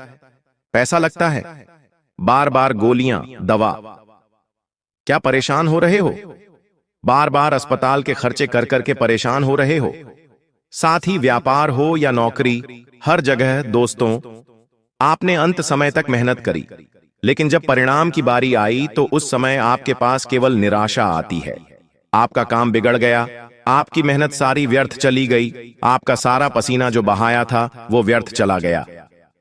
Speaker 1: पैसा लगता है, बार बार गोलियां, दवा। क्या परेशान हो रहे हो? बार बार अस्पताल के खर्चे कर करके परेशान हो रहे हो? साथ ही व्यापार हो या नौकरी, हर जगह दोस्तों आपने अंत समय तक मेहनत करी, लेकिन जब परिणाम की बारी आई तो उस समय आपके पास केवल निराशा आती है। आपका काम बिगड़ गया, आपकी मेहनत सारी व्यर्थ चली गई, आपका सारा पसीना जो बहाया था वो व्यर्थ चला गया।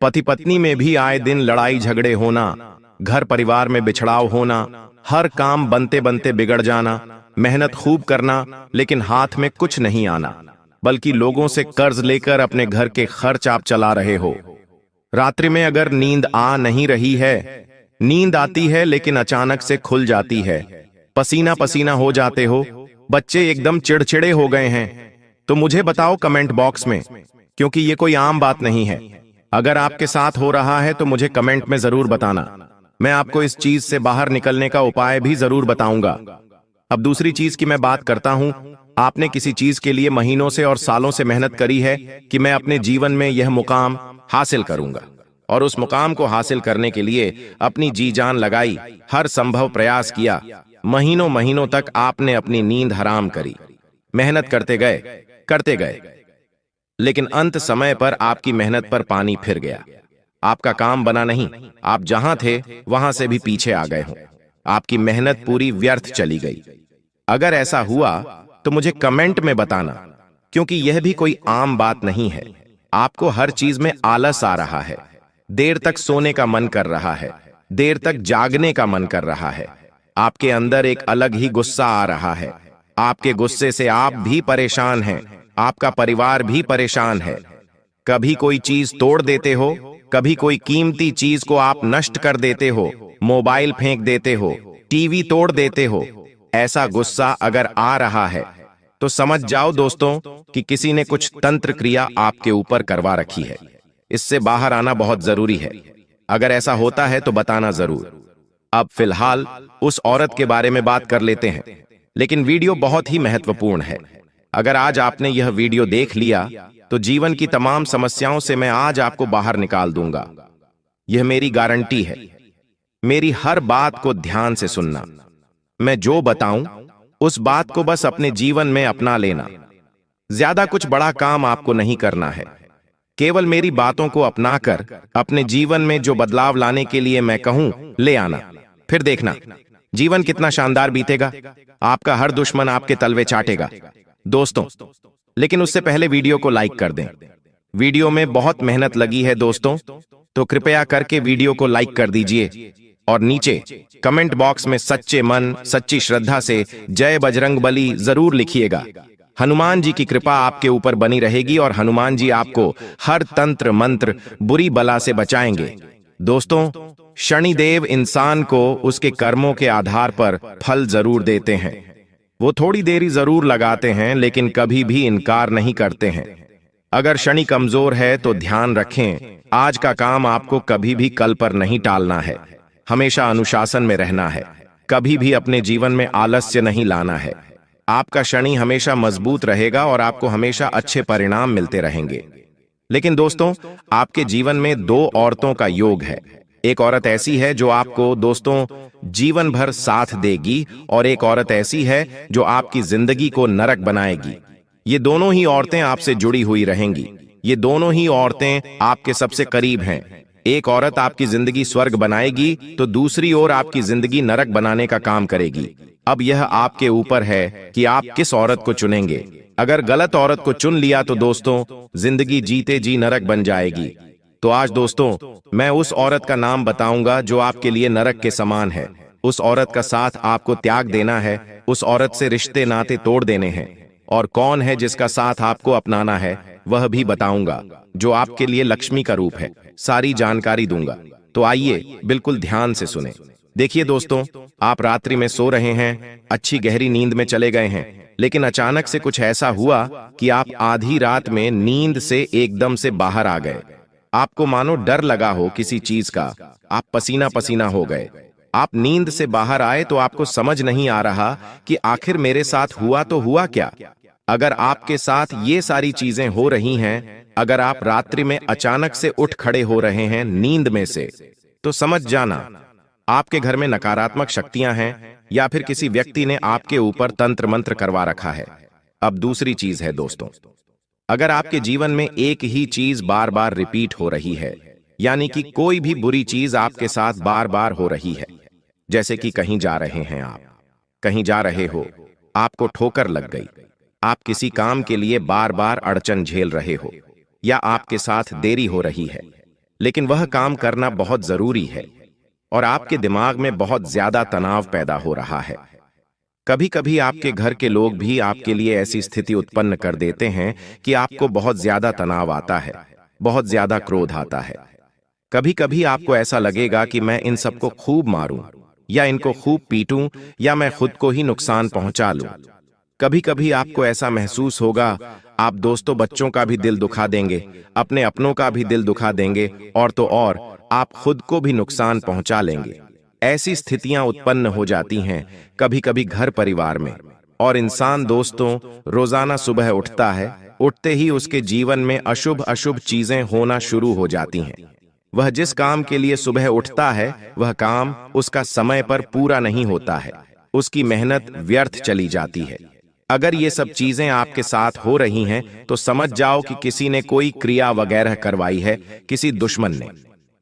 Speaker 1: पति पत्नी में भी आए दिन लड़ाई झगड़े होना, घर परिवार में बिछड़ाव होना, हर काम बनते बनते बिगड़ जाना, मेहनत खूब करना लेकिन हाथ में कुछ नहीं आना, बल्कि लोगों से कर्ज लेकर अपने घर के खर्च आप चला रहे हो। रात्रि में अगर नींद आ नहीं रही है, नींद आती है लेकिन अचानक से खुल जाती है, पसीना पसीना हो जाते हो, बच्चे एकदम चिड़चिड़े हो गए हैं, तो मुझे बताओ कमेंट बॉक्स में, क्योंकि ये कोई आम बात नहीं है। अगर आपके साथ हो रहा है तो मुझे कमेंट में जरूर बताना, मैं आपको इस चीज से बाहर निकलने का उपाय भी जरूर बताऊंगा। अब दूसरी चीज की मैं बात करता हूं। आपने किसी चीज के लिए महीनों से और सालों से मेहनत करी है कि मैं अपने जीवन में यह मुकाम हासिल करूंगा, और उस मुकाम को हासिल करने के लिए अपनी जी जान लगाई, हर संभव प्रयास किया, महीनों महीनों तक आपने अपनी नींद हराम करी, मेहनत करते गए, लेकिन अंत समय पर आपकी मेहनत पर पानी फिर गया, आपका काम बना नहीं, आप जहां थे वहां से भी पीछे आ गए हो, आपकी मेहनत पूरी व्यर्थ चली गई। अगर ऐसा हुआ तो मुझे कमेंट में बताना, क्योंकि यह भी कोई आम बात नहीं है। आपको हर चीज में आलस आ रहा है, देर तक सोने का मन कर रहा है, देर तक जागने का मन कर रहा है, आपके अंदर एक अलग ही गुस्सा आ रहा है, आपके गुस्से से आप भी परेशान हैं, आपका परिवार भी परेशान है। कभी कोई चीज तोड़ देते हो, कभी कोई कीमती चीज को आप नष्ट कर देते हो, मोबाइल फेंक देते हो, टीवी तोड़ देते हो। ऐसा गुस्सा अगर आ रहा है तो समझ जाओ दोस्तों कि किसी ने कुछ तंत्र क्रिया आपके ऊपर करवा रखी है। इससे बाहर आना बहुत जरूरी है। अगर ऐसा होता है तो बताना जरूर। अब फिलहाल उस औरत के बारे में बात कर लेते हैं, लेकिन वीडियो बहुत ही महत्वपूर्ण है। अगर आज आपने यह वीडियो देख लिया तो जीवन की तमाम समस्याओं से मैं आज आपको बाहर निकाल दूंगा। यह मेरी गारंटी है। मेरी हर बात को ध्यान से सुनना। मैं जो बताऊं उस बात को बस अपने जीवन में अपना लेना। ज्यादा कुछ बड़ा काम आपको नहीं करना है। केवल मेरी बातों को अपनाकर अपने जीवन में जो बदलाव लाने के लिए मैं कहूं ले आना, फिर देखना जीवन कितना शानदार बीतेगा। आपका हर दुश्मन आपके तलवे चाटेगा दोस्तों। लेकिन उससे पहले वीडियो को लाइक कर दें। वीडियो में बहुत मेहनत लगी है दोस्तों, तो कृपया करके वीडियो को लाइक कर दीजिए और नीचे कमेंट बॉक्स में सच्चे मन सच्ची श्रद्धा से जय बजरंगबली जरूर लिखिएगा। हनुमान जी की कृपा आपके ऊपर बनी रहेगी और हनुमान जी आपको हर तंत्र मंत्र बुरी बला से बचाएंगे दोस्तों। शनिदेव इंसान को उसके कर्मों के आधार पर फल जरूर देते हैं। वो थोड़ी देरी जरूर लगाते हैं लेकिन कभी भी इनकार नहीं करते हैं। अगर शनि कमजोर है तो ध्यान रखें, आज का काम आपको कभी भी कल पर नहीं टालना है। हमेशा अनुशासन में रहना है, कभी भी अपने जीवन में आलस्य नहीं लाना है। आपका शनि हमेशा मजबूत रहेगा और आपको हमेशा अच्छे परिणाम मिलते रहेंगे। लेकिन दोस्तों, आपके जीवन में दो औरतों का योग है। एक औरत ऐसी है जो आपको दोस्तों जीवन भर साथ देगी और एक औरत ऐसी है जो आपकी जिंदगी को नरक बनाएगी। ये दोनों ही औरतें आपसे जुड़ी हुई रहेंगी। ये दोनों ही औरतें आपके सबसे करीब हैं। एक औरत आपकी जिंदगी स्वर्ग बनाएगी तो दूसरी ओर आपकी जिंदगी नरक बनाने का काम करेगी। अब यह आपके ऊपर है कि आप किस औरत को चुनेंगे। अगर गलत औरत को चुन लिया तो दोस्तों जिंदगी जीते जी नरक बन जाएगी। तो आज दोस्तों मैं उस औरत का नाम बताऊंगा जो आपके लिए नरक के समान है। उस औरत का साथ आपको त्याग देना है, उस औरत से रिश्ते नाते तोड़ देने हैं। और कौन है जिसका साथ आपको अपनाना है वह भी बताऊंगा, जो आपके लिए लक्ष्मी का रूप है। सारी जानकारी दूंगा, तो आइए बिल्कुल ध्यान से सुने। देखिए दोस्तों, आप रात्रि में सो रहे हैं, अच्छी गहरी नींद में चले गए हैं, लेकिन अचानक से कुछ ऐसा हुआ कि आप आधी रात में नींद से एकदम से बाहर आ गए। आपको मानो डर लगा हो किसी चीज का, आप पसीना पसीना हो गए। आप नींद से बाहर आए तो आपको समझ नहीं आ रहा कि आखिर मेरे साथ हुआ तो हुआ क्या। अगर आपके साथ ये सारी चीजें हो रही हैं, अगर आप रात्रि में अचानक से उठ खड़े हो रहे हैं नींद में से, तो समझ जाना आपके घर में नकारात्मक शक्तियां हैं या फिर किसी व्यक्ति ने आपके ऊपर तंत्र मंत्र करवा रखा है। अब दूसरी चीज है दोस्तों, अगर आपके जीवन में एक ही चीज बार बार रिपीट हो रही है, यानी कि कोई भी बुरी चीज आपके साथ बार बार हो रही है, जैसे कि कहीं जा रहे हैं आप, कहीं जा रहे हो, आपको ठोकर लग गई, आप किसी काम के लिए बार बार अड़चन झेल रहे हो, या आपके साथ देरी हो रही है लेकिन वह काम करना बहुत जरूरी है और आपके दिमाग में बहुत ज्यादा तनाव पैदा हो रहा है। कभी कभी आपके घर के लोग भी आपके लिए ऐसी स्थिति उत्पन्न कर देते हैं कि आपको बहुत ज्यादा तनाव आता है, बहुत ज्यादा क्रोध आता है। कभी कभी आपको ऐसा लगेगा कि मैं इन सबको खूब मारूं या इनको खूब पीटूं या मैं खुद को ही नुकसान पहुंचा लूं। कभी कभी आपको ऐसा महसूस होगा आप दोस्तों बच्चों का भी दिल दुखा देंगे, अपने अपनों का भी दिल दुखा देंगे और तो और आप खुद को भी नुकसान पहुंचा लेंगे। ऐसी स्थितियां उत्पन्न हो जाती हैं कभी कभी घर परिवार में, और इंसान दोस्तों रोजाना सुबह उठता है, उठते ही उसके जीवन में अशुभ अशुभ चीजें होना शुरू हो जाती हैं। वह जिस काम के लिए सुबह उठता है वह काम उसका समय पर पूरा नहीं होता है, उसकी मेहनत व्यर्थ चली जाती है। अगर ये सब चीजें आपके साथ हो रही हैं तो समझ जाओ कि किसी ने कोई क्रिया वगैरह करवाई है, किसी दुश्मन ने।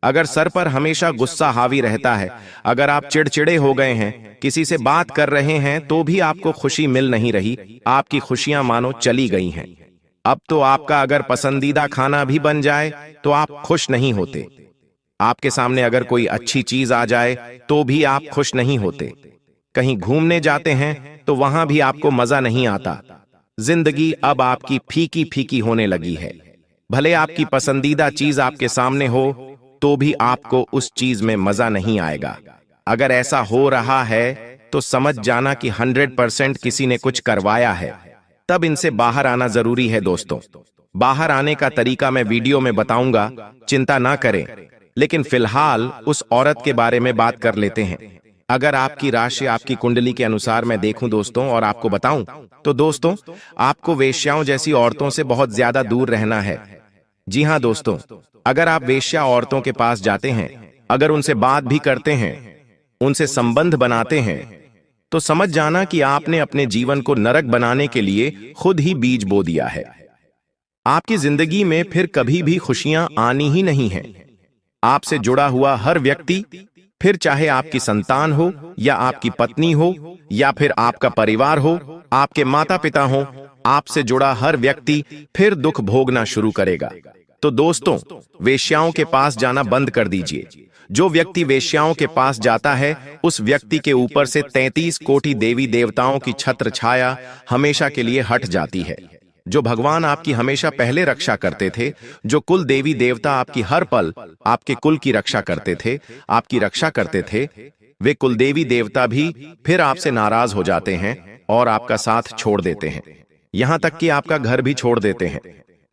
Speaker 1: अगर सर पर हमेशा गुस्सा हावी रहता है, अगर आप चिड़चिड़े हो गए हैं, किसी से बात कर रहे हैं तो भी आपको खुशी मिल नहीं रही, आपकी खुशियां मानो चली गई हैं। अब तो आपका अगर पसंदीदा खाना भी बन जाए तो आप खुश नहीं होते। आपके सामने अगर कोई अच्छी चीज आ जाए तो भी आप खुश नहीं होते। कहीं घूमने जाते हैं तो वहां भी आपको मजा नहीं आता। जिंदगी अब आपकी फीकी फीकी होने लगी है। भले आपकी पसंदीदा चीज आपके सामने हो तो भी आपको उस चीज में मजा नहीं आएगा। अगर ऐसा हो रहा है तो समझ जाना कि 100% किसी ने कुछ करवाया है। तब इनसे बाहर आना जरूरी है दोस्तों। बाहर आने का तरीका मैं वीडियो में बताऊंगा, चिंता ना करें। लेकिन फिलहाल उस औरत के बारे में बात कर लेते हैं। अगर आपकी राशि आपकी कुंडली के अनुसार मैं देखूं दोस्तों और आपको बताऊं तो दोस्तों आपको वेश्याओं जैसी औरतों से बहुत ज्यादा दूर रहना है। जी हां दोस्तों, अगर आप वेश्या औरतों के पास जाते हैं, अगर उनसे बात भी करते हैं, उनसे संबंध बनाते हैं, तो समझ जाना कि आपने अपने जीवन को नरक बनाने के लिए खुद ही बीज बो दिया है। आपकी जिंदगी में फिर कभी भी खुशियां आनी ही नहीं है। आपसे जुड़ा हुआ हर व्यक्ति, फिर चाहे आपकी संतान हो या आपकी पत्नी हो या फिर आपका परिवार हो, आपके माता पिता हो, आपसे जुड़ा हर व्यक्ति फिर दुख भोगना शुरू करेगा। तो दोस्तों, वेश्याओं के पास जाना बंद कर दीजिए। जो व्यक्ति वेश्याओं के पास जाता है, उस व्यक्ति के ऊपर से 33 कोटि देवी देवताओं की छत्र छाया हमेशा के लिए हट जाती है। जो भगवान आपकी हमेशा पहले रक्षा करते थे, जो कुल देवी देवता आपकी हर पल आपके कुल की रक्षा करते थे, आपकी रक्षा करते थे, वे कुल देवी देवता भी फिर आपसे नाराज हो जाते हैं और आपका साथ छोड़ देते हैं, यहां तक कि आपका घर भी छोड़ देते हैं।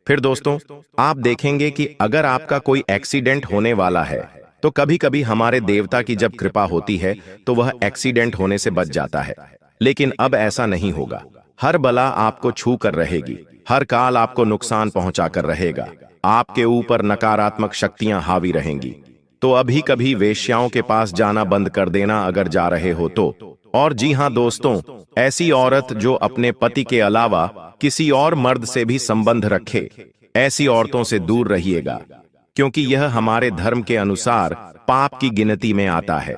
Speaker 1: फिर दोस्तों, आप देखेंगे कि अगर आपका कोई एक्सीडेंट होने वाला है, तो कभी कभी हमारे देवता की जब कृपा होती है तो वह एक्सीडेंट होने से बच जाता है। लेकिन अब ऐसा नहीं होगा। हर बला आपको छू कर रहेगी, हर काल आपको नुकसान पहुंचा कर रहेगा, आपके ऊपर नकारात्मक शक्तियां हावी रहेंगी। तो अभी कभी वेश्याओं के पास जाना बंद कर देना अगर जा रहे हो तो। और जी हां दोस्तों, ऐसी औरत जो अपने पति के अलावा किसी और मर्द से भी संबंध रखे, ऐसी औरतों से दूर रहिएगा, क्योंकि यह हमारे धर्म के अनुसार पाप की गिनती में आता है।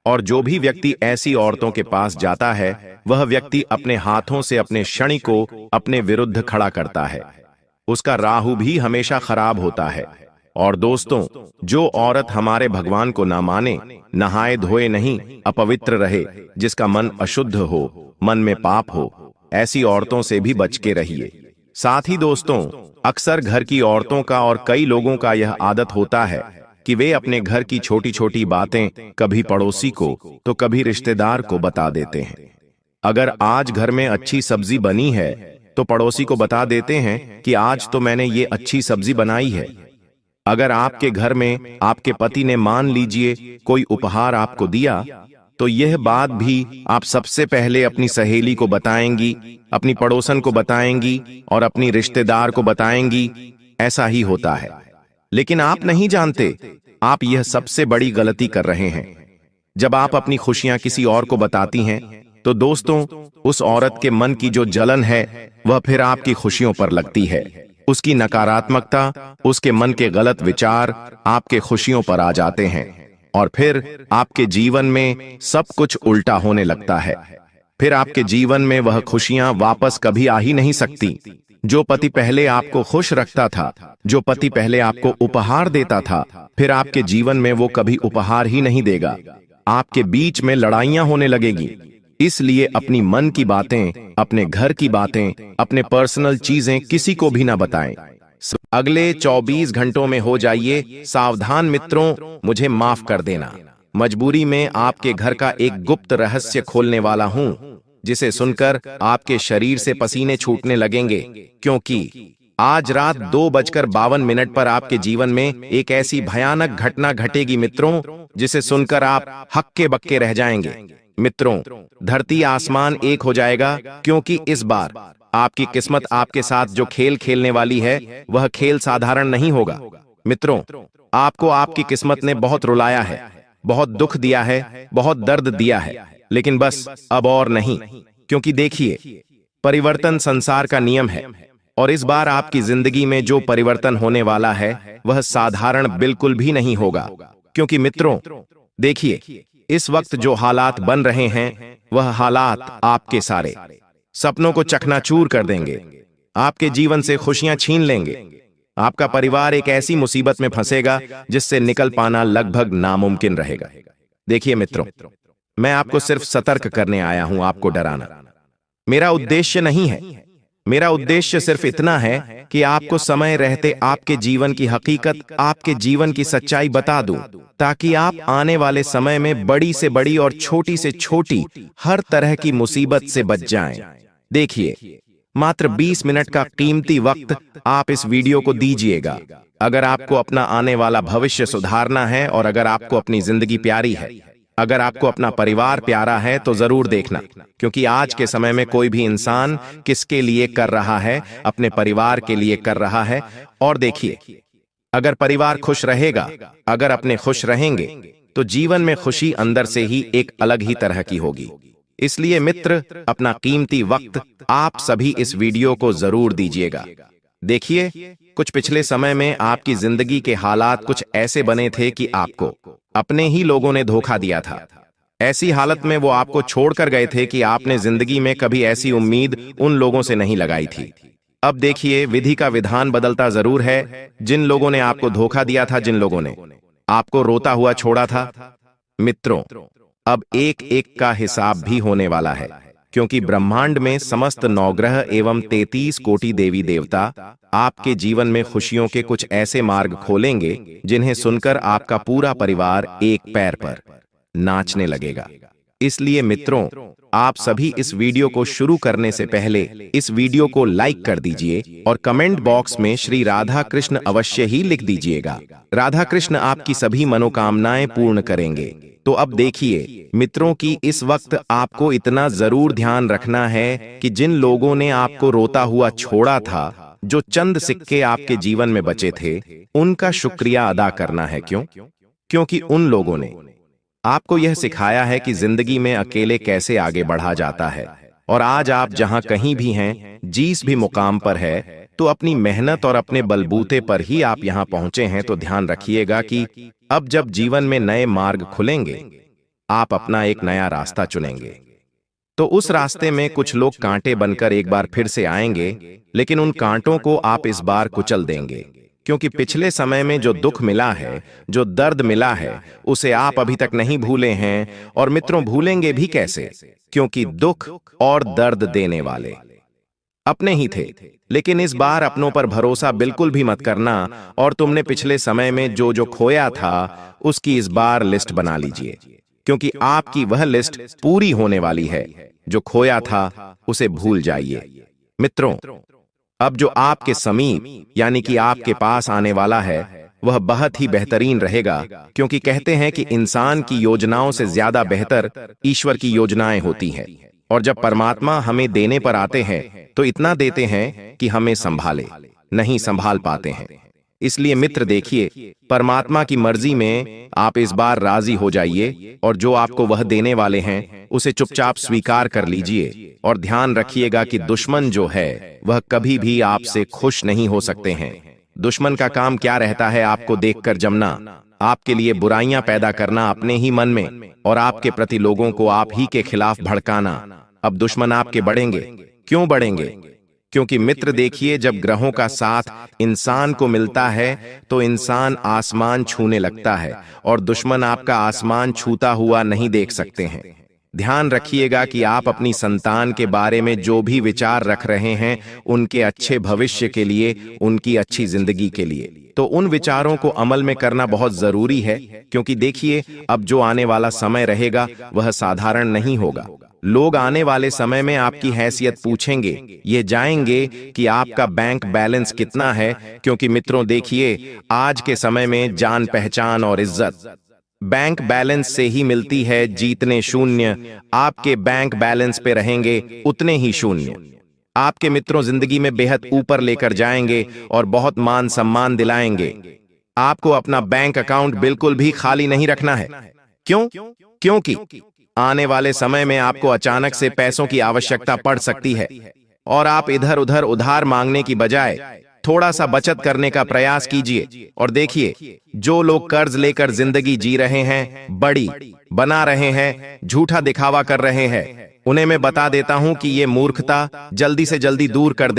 Speaker 1: और जो भी व्यक्ति ऐसी औरतों के पास जाता है, वह व्यक्ति अपने हाथों से अपने शनि को अपने विरुद्ध खड़ा करता है। उसका राहु भी हमेशा खराब होता है। और दोस्तों, जो औरत हमारे भगवान को ना माने, नहाए धोए नहीं, अपवित्र रहे, जिसका मन अशुद्ध हो, मन में पाप हो, ऐसी औरतों से भी बच के रहिए। साथ ही दोस्तों, अक्सर घर की औरतों का और कई लोगों का यह आदत होता है कि वे अपने घर की छोटी छोटी बातें कभी पड़ोसी को तो कभी रिश्तेदार को बता देते हैं। अगर आज घर में अच्छी सब्जी बनी है तो पड़ोसी को बता देते हैं कि आज तो मैंने ये अच्छी सब्जी बनाई है। अगर आपके घर में आपके पति ने मान लीजिए कोई उपहार आपको दिया, तो यह बात भी आप सबसे पहले अपनी सहेली को बताएंगी, अपनी पड़ोसन को बताएंगी और अपनी रिश्तेदार को बताएंगी। ऐसा ही होता है। लेकिन आप नहीं जानते, आप यह सबसे बड़ी गलती कर रहे हैं। जब आप अपनी खुशियां किसी और को बताती हैं, तो दोस्तों, उस औरत के मन की जो जलन है वह फिर आपकी खुशियों पर लगती है। उसकी नकारात्मकता, उसके मन के गलत विचार आपके खुशियों पर आ जाते हैं और फिर आपके जीवन में सब कुछ उल्टा होने लगता है। फिर आपके जीवन में वह खुशियां वापस कभी आ ही नहीं सकती। जो पति पहले आपको खुश रखता था, जो पति पहले आपको उपहार देता था, फिर आपके जीवन में वो कभी उपहार ही नहीं देगा। आपके बीच में लड़ाइयां होने लगेगी। इसलिए अपनी मन की बातें, अपने घर की बातें, अपने पर्सनल चीजें किसी को भी ना बताएं। अगले 24 घंटों में हो जाइए सावधान मित्रों, मुझे माफ कर देना। मजबूरी में आपके घर का एक गुप्त रहस्य खोलने वाला हूं, जिसे सुनकर आपके शरीर से पसीने छूटने लगेंगे, क्योंकि आज रात 2:52 पर आपके जीवन में एक ऐसी भयानक घटना घटेगी मित्रों, जिसे सुनकर आप हक्के बक्के रह जाएंगे। मित्रों, धरती आसमान एक हो जाएगा, क्योंकि इस बार आपकी किस्मत आपके साथ जो खेल खेलने वाली है, वह खेल साधारण नहीं होगा। मित्रों, आपको आपकी किस्मत ने बहुत रुलाया है, बहुत दुख दिया है, बहुत दर्द दिया है, लेकिन बस अब और नहीं, क्योंकि देखिए, परिवर्तन संसार का नियम है। और इस बार आपकी जिंदगी में जो परिवर्तन होने वाला है, वह साधारण बिल्कुल भी नहीं होगा। क्योंकि मित्रों, देखिए, इस वक्त जो हालात बन रहे हैं, वह हालात आपके सारे सपनों को चकनाचूर कर देंगे, आपके जीवन से खुशियां छीन लेंगे। आपका परिवार एक ऐसी मुसीबत में फंसेगा जिससे निकल पाना लगभग नामुमकिन रहेगा। देखिए मित्रों, मैं आपको सिर्फ सतर्क करने आया हूं, आपको डराना मेरा उद्देश्य नहीं है। मेरा उद्देश्य सिर्फ इतना है कि आपको समय रहते आपके जीवन की हकीकत, आपके जीवन की सच्चाई बता दूं, ताकि आप आने वाले समय में बड़ी से बड़ी और छोटी से छोटी हर तरह की मुसीबत से बच जाएं। देखिए, मात्र 20 मिनट का कीमती वक्त आप इस वीडियो को दीजिएगा। अगर आपको अपना आने वाला भविष्य सुधारना है और अगर आपको अपनी जिंदगी प्यारी है, अगर आपको अपना परिवार प्यारा है, तो जरूर देखना, क्योंकि आज के समय में कोई भी इंसान किसके लिए कर रहा है, अपने परिवार के लिए कर रहा है। और देखिए, अगर परिवार खुश रहेगा, अगर अपने खुश रहेंगे, तो जीवन में खुशी अंदर से ही एक अलग ही तरह की होगी। इसलिए मित्र, अपना कीमती वक्त आप सभी इस वीडियो को जरूर दीजिएगा। देखिए, कुछ पिछले समय में आपकी जिंदगी के हालात कुछ ऐसे बने थे कि आपको अपने ही लोगों ने धोखा दिया था। ऐसी हालत में वो आपको छोड़कर गए थे कि आपने जिंदगी में कभी ऐसी उम्मीद उन लोगों से नहीं लगाई थी। अब देखिए, विधि का विधान बदलता जरूर है। जिन लोगों ने आपको धोखा दिया था, जिन लोगों ने आपको रोता हुआ छोड़ा था, मित्रों, अब एक एक का हिसाब भी होने वाला है, क्योंकि ब्रह्मांड में समस्त नवग्रह एवं 33 कोटि देवी देवता आपके जीवन में खुशियों के कुछ ऐसे मार्ग खोलेंगे जिन्हें सुनकर आपका पूरा परिवार एक पैर पर नाचने लगेगा। इसलिए मित्रों, आप सभी इस वीडियो को शुरू करने से पहले इस वीडियो को लाइक कर दीजिए और कमेंट बॉक्स में श्री राधा कृष्ण अवश्य ही लिख दीजिएगा। राधा कृष्ण आपकी सभी मनोकामनाएं पूर्ण करेंगे। तो अब देखिए मित्रों कि इस वक्त आपको इतना जरूर ध्यान रखना है कि जिन लोगों ने आपको रोता हुआ छोड़ा था, जो चंद सिक्के आपके जीवन में बचे थे, उनका शुक्रिया अदा करना है। क्योंकि उन लोगों ने आपको यह सिखाया है कि जिंदगी में अकेले कैसे आगे बढ़ा जाता है। और आज आप जहां कहीं भी हैं, जिस भी मुकाम पर है, तो अपनी मेहनत और अपने बलबूते पर ही आप यहां पहुंचे हैं। तो ध्यान रखिएगा कि अब जब जीवन में नए मार्ग खुलेंगे, आप अपना एक नया रास्ता चुनेंगे। तो उस रास्ते में कुछ लोग कांटे बनकर एक बार फिर से आएंगे, लेकिन उन कांटों को आप इस बार कुचल देंगे, क्योंकि पिछले समय में जो दुख मिला है, जो दर्द मिला है, उसे आप अभी तक नहीं भूले हैं। और मित्रों, भूलेंगे भी कैसे, क्योंकि दुख और दर्द देने वाले अपने ही थे। लेकिन इस बार अपनों पर भरोसा बिल्कुल भी मत करना, और तुमने पिछले समय में जो जो खोया था, उसकी इस बार लिस्ट बना लीजिए, क्योंकि आपकी वह लिस्ट पूरी होने वाली है। जो खोया था उसे भूल जाइए। मित्रों, अब जो आपके समीप यानी कि आपके पास आने वाला है, वह बहुत ही बेहतरीन रहेगा, क्योंकि कहते हैं कि इंसान की योजनाओं से ज्यादा बेहतर ईश्वर की योजनाएं होती हैं। और जब परमात्मा हमें देने पर आते हैं, तो इतना देते हैं कि हमें संभाले नहीं संभाल पाते हैं। इसलिए मित्र देखिए, परमात्मा की मर्जी में आप इस बार राजी हो जाइए, और जो आपको वह देने वाले हैं, उसे चुपचाप स्वीकार कर लीजिए। और ध्यान रखिएगा कि दुश्मन जो है, वह कभी भी आपसे खुश नहीं हो सकते हैं। दुश्मन का काम क्या रहता है? आपको देखकर जमना, आपके लिए बुराइयां पैदा करना अपने ही मन में, और आपके प्रति लोगों को आप ही के खिलाफ भड़काना। अब दुश्मन आपके बढ़ेंगे। क्यों बढ़ेंगे? क्योंकि मित्र देखिए, जब ग्रहों का साथ इंसान को मिलता है, तो इंसान आसमान छूने लगता है, और दुश्मन आपका आसमान छूता हुआ नहीं देख सकते हैं। ध्यान रखिएगा कि आप अपनी संतान के बारे में जो भी विचार रख रहे हैं, उनके अच्छे भविष्य के लिए, उनकी अच्छी जिंदगी के लिए, तो उन विचारों को अमल में करना बहुत जरूरी है। क्योंकि देखिए, अब जो आने वाला समय रहेगा, वह साधारण नहीं होगा। लोग आने वाले समय में आपकी हैसियत पूछेंगे, ये जाएंगे कि आपका बैंक बैलेंस कितना है। क्योंकि मित्रों देखिए, आज के समय में जान पहचान और इज्जत बैंक बैलेंस से ही मिलती है। जीतने शून्य आपके बैंक बैलेंस पे रहेंगे, उतने ही शून्य आपके मित्रों जिंदगी में बेहद ऊपर लेकर जाएंगे और बहुत मान सम्मान दिलाएंगे। आपको अपना बैंक अकाउंट बिल्कुल भी खाली नहीं रखना है। क्यों? क्योंकि आने वाले समय में आपको अचानक से पैसों की आवश्यकता पड़ सकती है, और आप इधर उधर उधार मांगने की बजाय थोड़ा सा बचत करने का प्रयास कीजिए। और देखिए, जो लोग कर्ज लेकर जिंदगी जी रहे हैं, बड़ी बना रहे हैं, झूठा दिखावा कर रहे हैं, उन्हें मैं बता देता हूं कि ये मूर्खता जल्दी से जल्दी दूर कर दे।